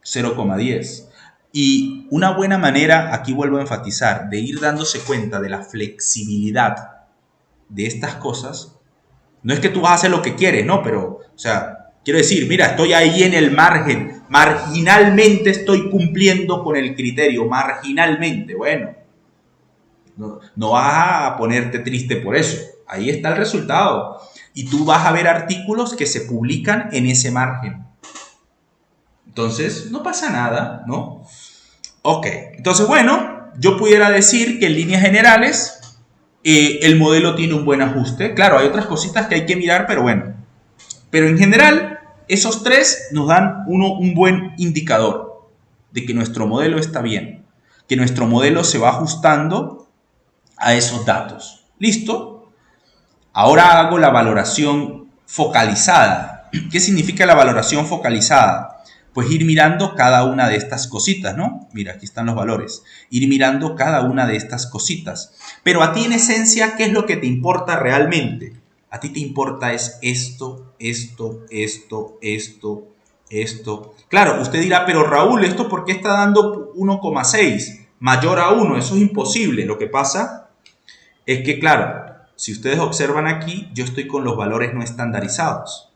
0,10. Y una buena manera, aquí vuelvo a enfatizar, de ir dándose cuenta de la flexibilidad de estas cosas, no es que tú vas a hacer lo que quieres, ¿no? Pero, o sea, quiero decir, mira, estoy ahí en el margen, marginalmente estoy cumpliendo con el criterio, marginalmente, bueno, no vas a ponerte triste por eso, ahí está el resultado. Y tú vas a ver artículos que se publican en ese margen. Entonces, no pasa nada, ¿no? Ok, entonces, bueno, yo pudiera decir que en líneas generales el modelo tiene un buen ajuste. Claro, hay otras cositas que hay que mirar, pero bueno. Pero en general, esos tres nos dan un buen indicador de que nuestro modelo está bien, que nuestro modelo se va ajustando a esos datos. ¿Listo? Ahora hago la valoración focalizada. ¿Qué significa la valoración focalizada? Pues ir mirando cada una de estas cositas, ¿no? Mira, aquí están los valores. Ir mirando cada una de estas cositas. Pero a ti en esencia, ¿qué es lo que te importa realmente? A ti te importa es esto, esto, esto, esto, esto. Claro, usted dirá, pero Raúl, ¿esto por qué está dando 1,6? Mayor a 1, eso es imposible. Lo que pasa es que, claro, si ustedes observan aquí, yo estoy con los valores no estandarizados.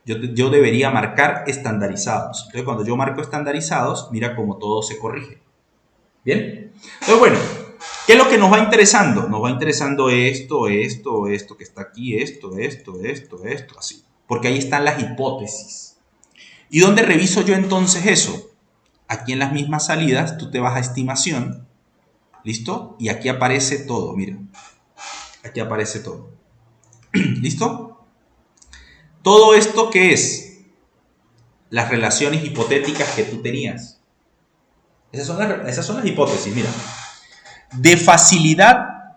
Yo debería marcar estandarizados. Entonces, cuando yo marco estandarizados, mira cómo todo se corrige. ¿Bien? Entonces, bueno, ¿qué es lo que nos va interesando? Nos va interesando esto, esto, esto que está aquí, esto, esto, esto, esto, así. Porque ahí están las hipótesis. ¿Y dónde reviso yo entonces eso? Aquí en las mismas salidas, tú te vas a estimación, ¿listo? Y aquí aparece todo, mira. Aquí aparece todo. ¿Listo? Todo esto, ¿qué es? Las relaciones hipotéticas que tú tenías. Esas son las hipótesis, mira. De facilidad,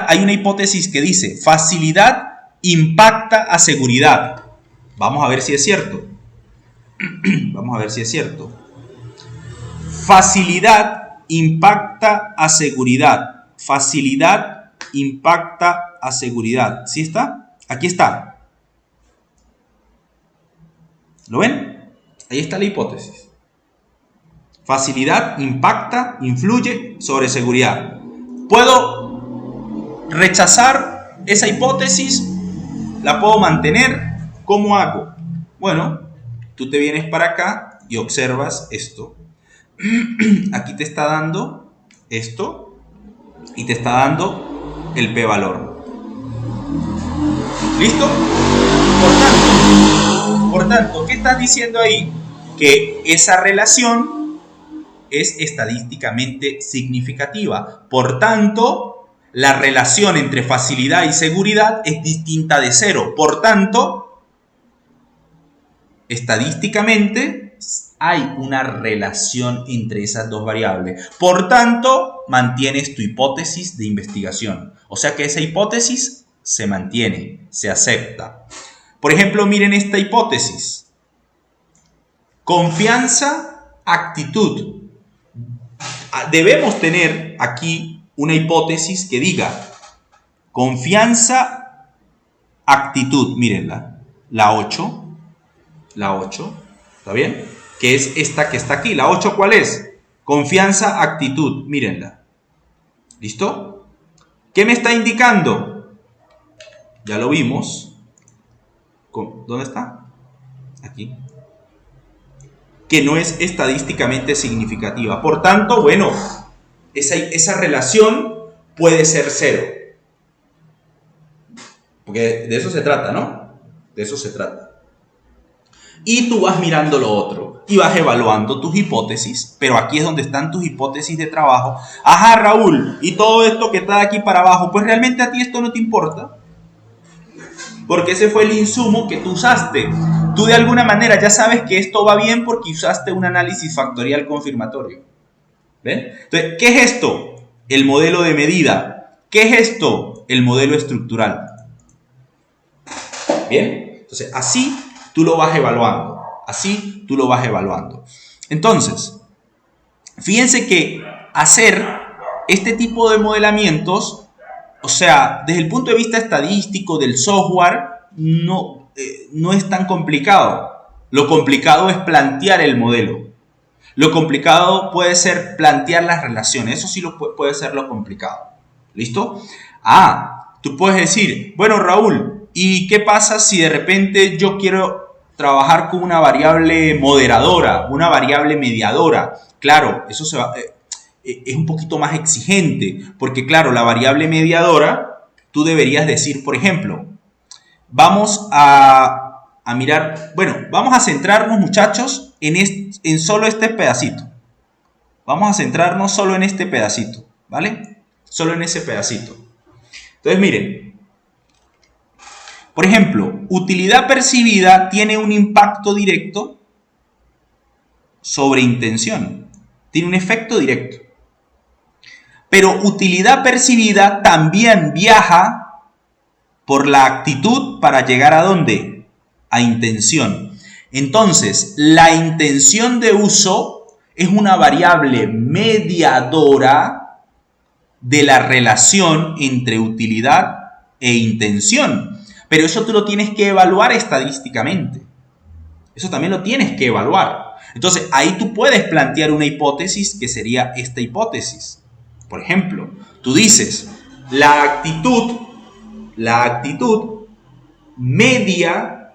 hay una hipótesis que dice, facilidad impacta a seguridad. Vamos a ver si es cierto. Vamos a ver si es cierto. Facilidad impacta a seguridad. Facilidad impacta a seguridad. ¿Sí está? Aquí está. ¿Lo ven? Ahí está la hipótesis. Facilidad impacta, influye sobre seguridad. ¿Puedo rechazar esa hipótesis? ¿La puedo mantener? ¿Cómo hago? Bueno, tú te vienes para acá y observas esto. Aquí te está dando esto y te está dando el p-valor. ¿Listo? Por tanto, ¿qué estás diciendo ahí? Que esa relación es estadísticamente significativa. Por tanto, la relación entre facilidad y seguridad es distinta de 0. Por tanto, estadísticamente hay una relación entre esas dos variables. Por tanto, mantienes tu hipótesis de investigación. O sea que esa hipótesis se mantiene, se acepta. Por ejemplo, miren esta hipótesis. Confianza, actitud. Debemos tener aquí una hipótesis que diga confianza, actitud. Mírenla, la 8, ¿está bien? Que es esta que está aquí. La 8, ¿cuál es? Confianza, actitud. Mírenla. ¿Listo? ¿Qué me está indicando? Ya lo vimos. ¿Dónde está? Aquí. Que no es estadísticamente significativa. Por tanto, bueno, esa relación puede ser 0. Porque de eso se trata, ¿no? De eso se trata. Y tú vas mirando lo otro y vas evaluando tus hipótesis, pero aquí es donde están tus hipótesis de trabajo. Ajá, Raúl, y todo esto que está aquí para abajo, pues realmente a ti esto no te importa. Porque ese fue el insumo que tú usaste. Tú de alguna manera ya sabes que esto va bien porque usaste un análisis factorial confirmatorio. ¿Ven? Entonces, ¿qué es esto? El modelo de medida. ¿Qué es esto? El modelo estructural. ¿Bien? Entonces, así tú lo vas evaluando. Así tú lo vas evaluando. Entonces, fíjense que hacer este tipo de modelamientos, o sea, desde el punto de vista estadístico del software, no es tan complicado. Lo complicado es plantear el modelo. Lo complicado puede ser plantear las relaciones. Eso sí puede ser lo complicado. ¿Listo? Tú puedes decir, bueno, Raúl, ¿y qué pasa si de repente yo quiero trabajar con una variable moderadora, una variable mediadora? Claro, eso es un poquito más exigente, porque claro, la variable mediadora, tú deberías decir, por ejemplo, vamos a mirar, bueno, vamos a centrarnos, muchachos, en solo este pedacito. Vamos a centrarnos solo en este pedacito, ¿vale? Solo en ese pedacito. Entonces, miren, por ejemplo, utilidad percibida tiene un impacto directo sobre intención. Tiene un efecto directo. Pero utilidad percibida también viaja por la actitud para llegar ¿a dónde? A intención. Entonces, la intención de uso es una variable mediadora de la relación entre utilidad e intención. Pero eso tú lo tienes que evaluar estadísticamente. Eso también lo tienes que evaluar. Entonces, ahí tú puedes plantear una hipótesis que sería esta hipótesis. Por ejemplo, tú dices, la actitud media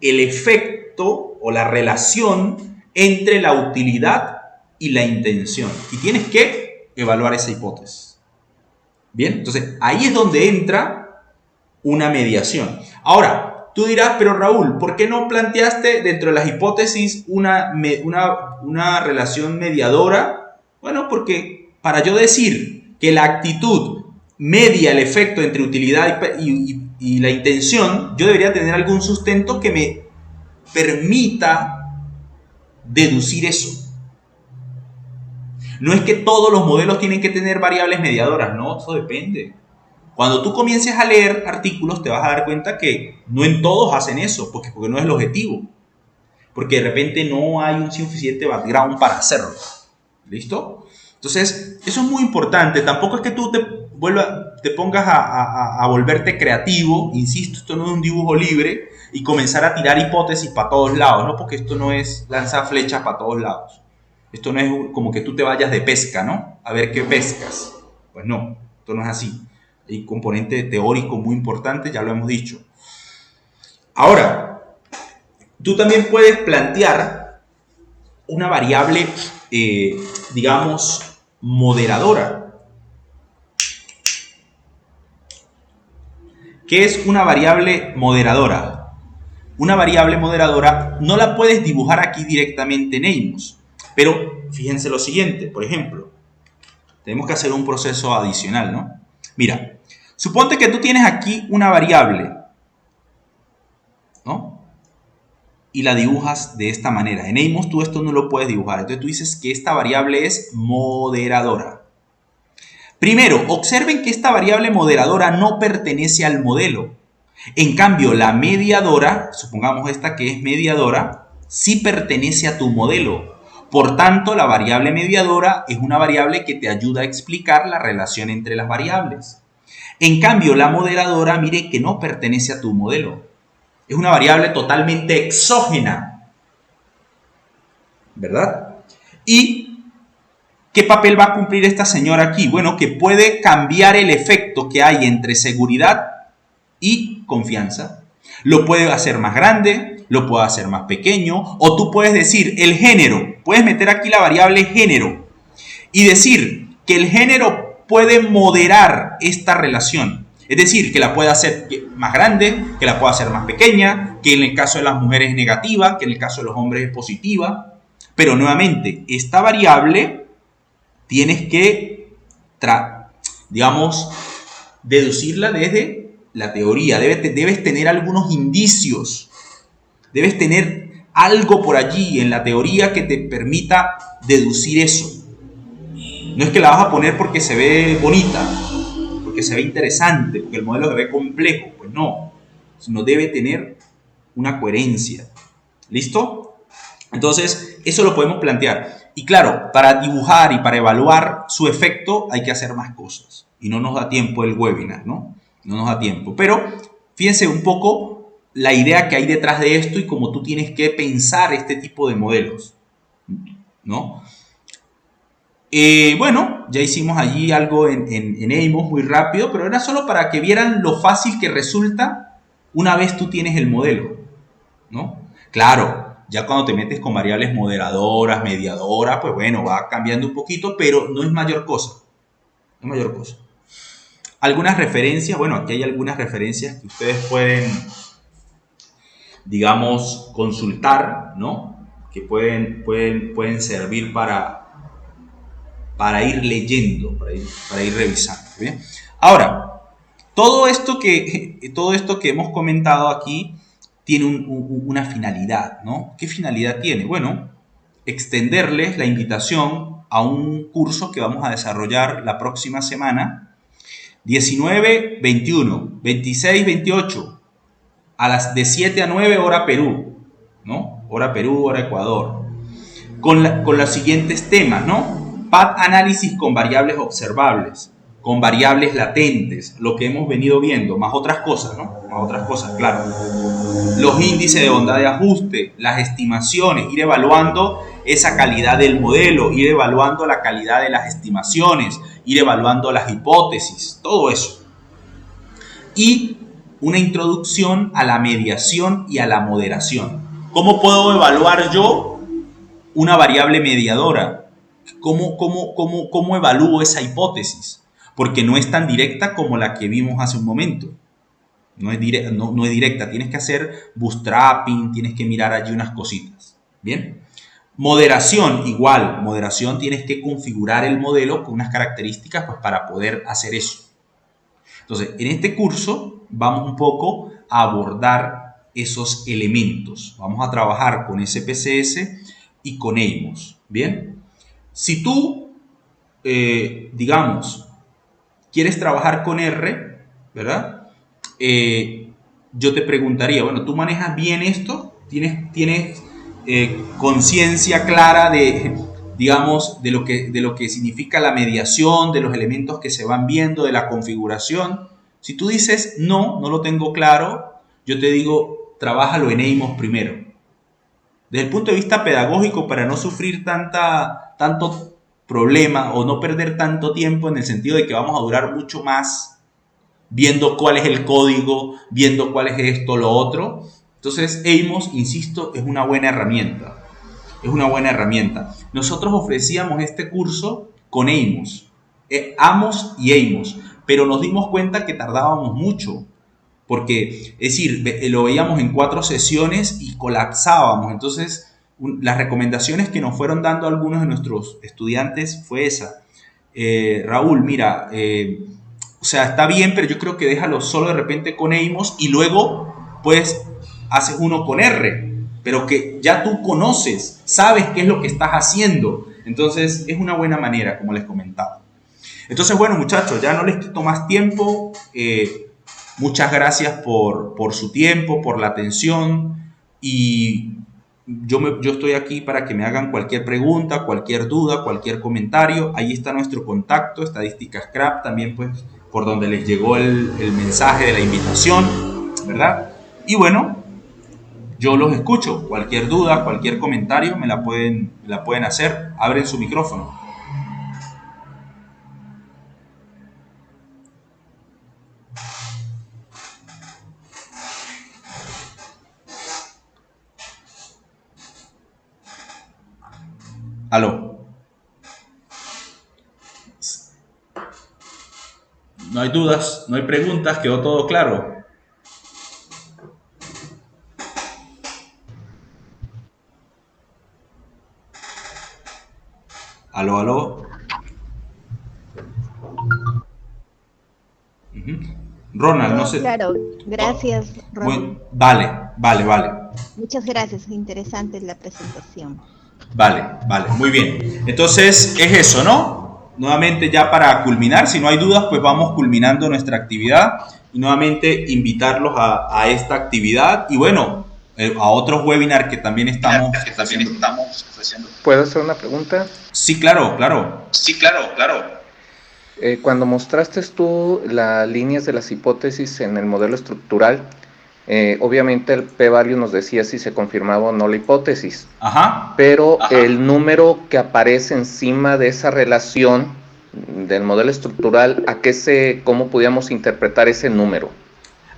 el efecto o la relación entre la utilidad y la intención. Y tienes que evaluar esa hipótesis. Bien, entonces ahí es donde entra una mediación. Ahora, tú dirás, pero Raúl, ¿por qué no planteaste dentro de las hipótesis una relación mediadora? Bueno, porque para yo decir que la actitud media el efecto entre utilidad y la intención, yo debería tener algún sustento que me permita deducir eso. No es que todos los modelos tienen que tener variables mediadoras, no, eso depende. Cuando tú comiences a leer artículos te vas a dar cuenta que no en todos hacen eso, porque no es el objetivo. Porque de repente no hay un suficiente background para hacerlo. ¿Listo? Entonces, eso es muy importante. Tampoco es que tú te pongas a volverte creativo, insisto, esto no es un dibujo libre, y comenzar a tirar hipótesis para todos lados, ¿no? Porque esto no es lanzar flechas para todos lados. Esto no es como que tú te vayas de pesca, ¿no? A ver qué pescas. Pues no, esto no es así. Hay componente teórico muy importante, ya lo hemos dicho. Ahora, tú también puedes plantear una variable, digamos, moderadora. ¿Qué es una variable moderadora? Una variable moderadora no la puedes dibujar aquí directamente en Eimos. Pero fíjense lo siguiente, por ejemplo, tenemos que hacer un proceso adicional, ¿no? Mira, suponte que tú tienes aquí una variable, ¿no? Y la dibujas de esta manera. En Eimos tú esto no lo puedes dibujar. Entonces tú dices que esta variable es moderadora. Primero, observen que esta variable moderadora no pertenece al modelo. En cambio, la mediadora, supongamos esta que es mediadora, sí pertenece a tu modelo. Por tanto, la variable mediadora es una variable que te ayuda a explicar la relación entre las variables. En cambio, la moderadora, mire que no pertenece a tu modelo. Es una variable totalmente exógena. ¿Verdad? ¿Y qué papel va a cumplir esta señora aquí? Bueno, que puede cambiar el efecto que hay entre seguridad y confianza. Lo puede hacer más grande, lo puede hacer más pequeño, o tú puedes decir el género. Puedes meter aquí la variable género y decir que el género puede moderar esta relación. Es decir, que la puede hacer más grande, que la puede hacer más pequeña, que en el caso de las mujeres es negativa, que en el caso de los hombres es positiva. Pero nuevamente, esta variable tienes que, digamos, deducirla desde la teoría. Debes tener algunos indicios. Debes tener algo por allí en la teoría que te permita deducir eso. No es que la vas a poner porque se ve bonita, porque se ve interesante, porque el modelo se ve complejo. Pues no, sino debe tener una coherencia. ¿Listo? Entonces, eso lo podemos plantear. Y claro, para dibujar y para evaluar su efecto hay que hacer más cosas. Y no nos da tiempo el webinar, ¿no? No nos da tiempo. Pero fíjense un poco la idea que hay detrás de esto y cómo tú tienes que pensar este tipo de modelos, ¿no? Bueno, ya hicimos allí algo en Eimos muy rápido, pero era solo para que vieran lo fácil que resulta una vez tú tienes el modelo, ¿no? Claro, ya cuando te metes con variables moderadoras, mediadoras, pues bueno, va cambiando un poquito, pero no es mayor cosa. No es mayor cosa. Algunas referencias, bueno, aquí hay algunas referencias que ustedes pueden, digamos, consultar, ¿no? Que pueden servir para ir leyendo, para ir revisando. ¿Bien? Ahora, todo esto que hemos comentado aquí tiene una finalidad, ¿no? ¿Qué finalidad tiene? Bueno, extenderles la invitación a un curso que vamos a desarrollar la próxima semana, 19, 21, 26, 28, de 7 a 9 hora Perú, ¿no? Hora Perú, hora Ecuador. Con los siguientes temas, ¿no? Path análisis con variables observables, con variables latentes, lo que hemos venido viendo, más otras cosas, ¿no? Más otras cosas, claro. Los índices de bondad de ajuste, las estimaciones, ir evaluando esa calidad del modelo, ir evaluando la calidad de las estimaciones, ir evaluando las hipótesis, todo eso. Y una introducción a la mediación y a la moderación. ¿Cómo puedo evaluar yo una variable mediadora? ¿Cómo evalúo esa hipótesis? Porque no es tan directa como la que vimos hace un momento. No es directa. Tienes que hacer bootstrapping, tienes que mirar allí unas cositas. ¿Bien? Moderación, igual. Moderación, tienes que configurar el modelo con unas características pues, para poder hacer eso. Entonces, en este curso vamos un poco a abordar esos elementos. Vamos a trabajar con SPSS y con Eimos. ¿Bien? Si tú, digamos, quieres trabajar con R, ¿verdad? Yo te preguntaría, bueno, ¿tú manejas bien esto? ¿Tienes conciencia clara de, digamos, de lo que significa la mediación, de los elementos que se van viendo, de la configuración? Si tú dices, no lo tengo claro, yo te digo, trabájalo en Eimos primero. Desde el punto de vista pedagógico, para no sufrir tanto problema o no perder tanto tiempo en el sentido de que vamos a durar mucho más viendo cuál es el código, viendo cuál es esto, lo otro. Entonces, Eimos, insisto, es una buena herramienta. Es una buena herramienta. Nosotros ofrecíamos este curso con Eimos, Amos y Eimos, pero nos dimos cuenta que tardábamos mucho. Porque, es decir, lo veíamos en 4 sesiones y colapsábamos. Entonces, las recomendaciones que nos fueron dando algunos de nuestros estudiantes fue esa. Raúl, mira, o sea, está bien, pero yo creo que déjalo solo de repente con Eimos y luego, pues, haces uno con R. Pero que ya tú conoces, sabes qué es lo que estás haciendo. Entonces, es una buena manera, como les comentaba. Entonces, bueno, muchachos, ya no les quito más tiempo. Muchas gracias por su tiempo, por la atención y yo estoy aquí para que me hagan cualquier pregunta, cualquier duda, cualquier comentario. Ahí está nuestro contacto, Estadística Scrap, también pues por donde les llegó el mensaje de la invitación, ¿verdad? Y bueno, yo los escucho. Cualquier duda, cualquier comentario me la pueden hacer. Abren su micrófono. Aló. No hay dudas, no hay preguntas, quedó todo claro. Aló. Ronald, no sé. Claro, gracias, Raúl. Vale. Muchas gracias, interesante la presentación. Vale, muy bien. Entonces, es eso, ¿no? Nuevamente ya para culminar, si no hay dudas, pues vamos culminando nuestra actividad y nuevamente invitarlos a esta actividad. Y bueno, a otros webinars que también estamos ofreciendo. ¿Puedo hacer una pregunta? Sí, claro, claro. Cuando mostraste tú las líneas de las hipótesis en el modelo estructural, obviamente el p-value nos decía si se confirmaba o no la hipótesis. Ajá. Pero el número que aparece encima de esa relación del modelo estructural, ¿cómo podíamos interpretar ese número?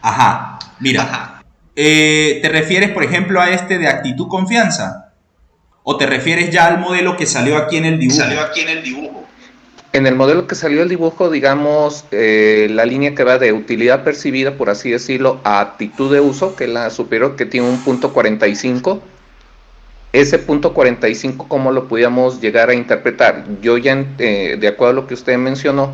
Ajá, mira. ¿Te refieres, por ejemplo, a este de actitud confianza? ¿O te refieres ya al modelo que salió aquí en el dibujo? En el modelo que salió el dibujo, digamos, la línea que va de utilidad percibida, por así decirlo, a actitud de uso, que es la superior, que tiene un punto 45. Ese punto 45, ¿cómo lo podíamos llegar a interpretar? Yo ya, de acuerdo a lo que usted mencionó,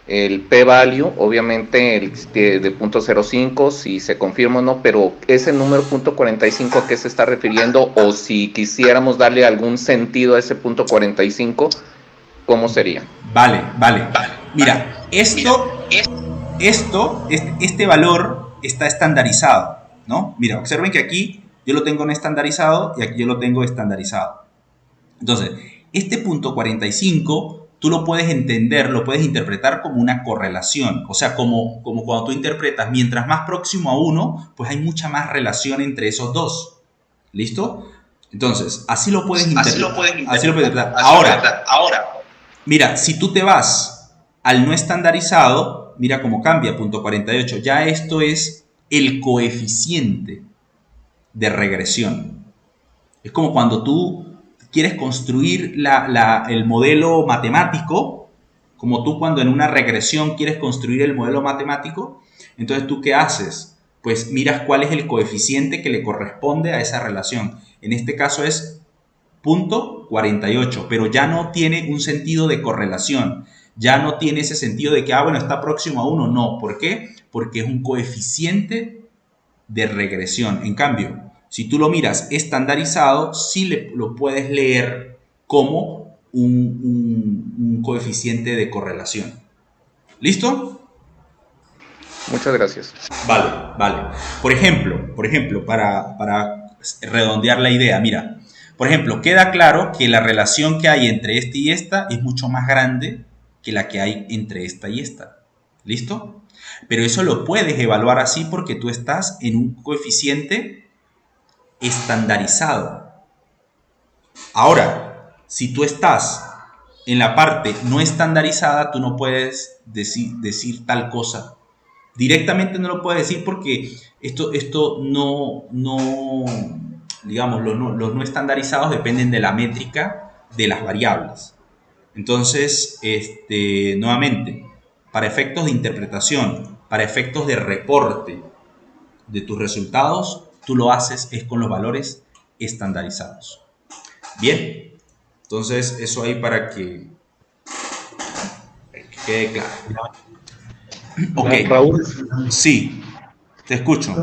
el p-value, obviamente de punto 0.5, si se confirma o no, pero ese número punto 45, ¿a qué se está refiriendo? O si quisiéramos darle algún sentido a ese punto 45, ¿cómo sería? Vale. Mira, este valor está estandarizado, ¿no? Mira, observen que aquí yo lo tengo no estandarizado y aquí yo lo tengo estandarizado. Entonces, este punto 45 tú lo puedes entender, lo puedes interpretar como una correlación, o sea, como cuando tú interpretas, mientras más próximo a 1, pues hay mucha más relación entre esos dos. ¿Listo? Entonces, así lo puedes interpretar. Ahora, mira, si tú te vas al no estandarizado, mira cómo cambia, punto 48. Ya esto es el coeficiente de regresión. Es como cuando tú quieres construir el modelo matemático, como tú cuando en una regresión quieres construir el modelo matemático, entonces ¿tú qué haces? Pues miras cuál es el coeficiente que le corresponde a esa relación. En este caso es punto 48, pero ya no tiene un sentido de correlación, ya no tiene ese sentido de que, bueno, está próximo a 1, no. ¿Por qué? Porque es un coeficiente de regresión. En cambio, si tú lo miras estandarizado, sí lo puedes leer como un coeficiente de correlación. ¿Listo? Muchas gracias. Vale. Por ejemplo, para redondear la idea, mira, por ejemplo, queda claro que la relación que hay entre este y esta es mucho más grande que la que hay entre esta y esta. ¿Listo? Pero eso lo puedes evaluar así porque tú estás en un coeficiente estandarizado. Ahora, si tú estás en la parte no estandarizada, tú no puedes decir tal cosa. Directamente no lo puedes decir porque esto no digamos, los no estandarizados dependen de la métrica de las variables. Entonces, nuevamente, para efectos de interpretación, para efectos de reporte de tus resultados, tú lo haces es con los valores estandarizados. Bien, entonces eso ahí para que quede claro. Ok, Raúl. Sí, te escucho.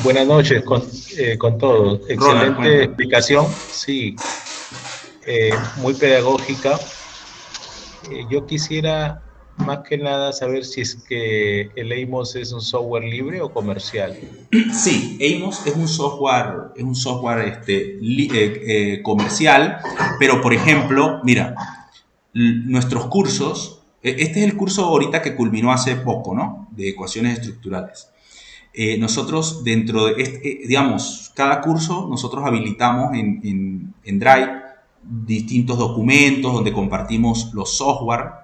Buenas noches con todos. Ronald, Excelente explicación, sí, muy pedagógica. Yo quisiera más que nada saber si es que el Eimos es un software libre o comercial. Sí, Eimos es un software comercial, pero por ejemplo, mira, nuestros cursos, este es el curso ahorita que culminó hace poco, ¿no? De ecuaciones estructurales. Nosotros dentro de, digamos, cada curso nosotros habilitamos en Drive distintos documentos donde compartimos los software,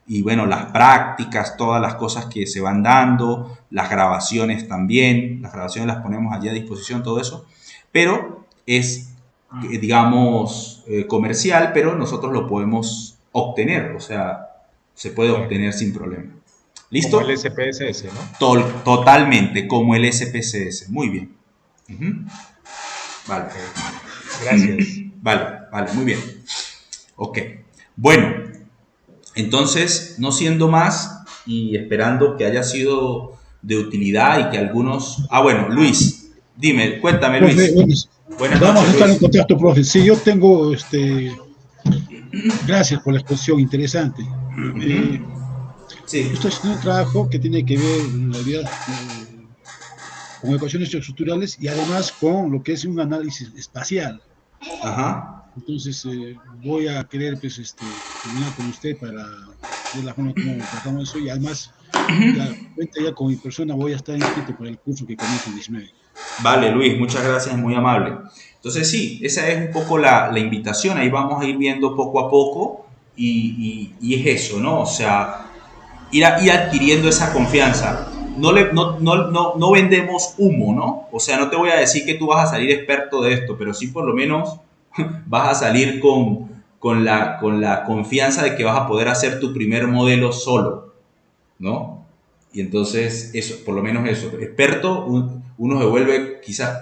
y bueno, las prácticas, todas las cosas que se van dando, las grabaciones también, las grabaciones las ponemos allí a disposición, todo eso, pero es, digamos, comercial, pero nosotros lo podemos obtener, o sea, se puede obtener sin problema. ¿Listo? Como el SPSS, ¿no? Totalmente, como el SPSS. Muy bien. Vale. Gracias. Vale, muy bien. Ok. Bueno, entonces, no siendo más y esperando que haya sido de utilidad y que algunos... bueno, Luis, dime, cuéntame, Profe, Luis. Buenas vamos noches, a estar Luis. en contacto, profe. Sí, yo tengo, gracias por la exposición, interesante. Sí. Yo estoy haciendo un trabajo que tiene que ver, en realidad, con ecuaciones estructurales y además con lo que es un análisis espacial. Ajá. Entonces, voy a querer, pues, terminar con usted para ver la forma como tratamos eso y además, ya, cuenta ya con mi persona, voy a estar inscrito para el curso que comienza el 19. Vale, Luis, muchas gracias, muy amable. Entonces sí, esa es un poco la invitación, ahí vamos a ir viendo poco a poco y es eso, ¿no? O sea, ir adquiriendo esa confianza. No vendemos humo, ¿no? O sea, no te voy a decir que tú vas a salir experto de esto, pero sí por lo menos vas a salir con la confianza de que vas a poder hacer tu primer modelo solo, ¿no? Y entonces, eso, por lo menos eso, experto, uno se vuelve quizás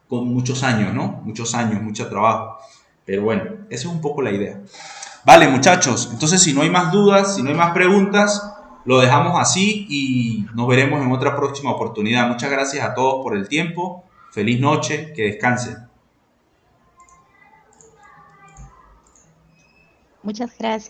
con muchos años, ¿no? Muchos años, mucho trabajo. Pero bueno, esa es un poco la idea. Vale, muchachos, entonces si no hay más dudas, si no hay más preguntas, lo dejamos así y nos veremos en otra próxima oportunidad. Muchas gracias a todos por el tiempo. Feliz noche, que descansen. Muchas gracias.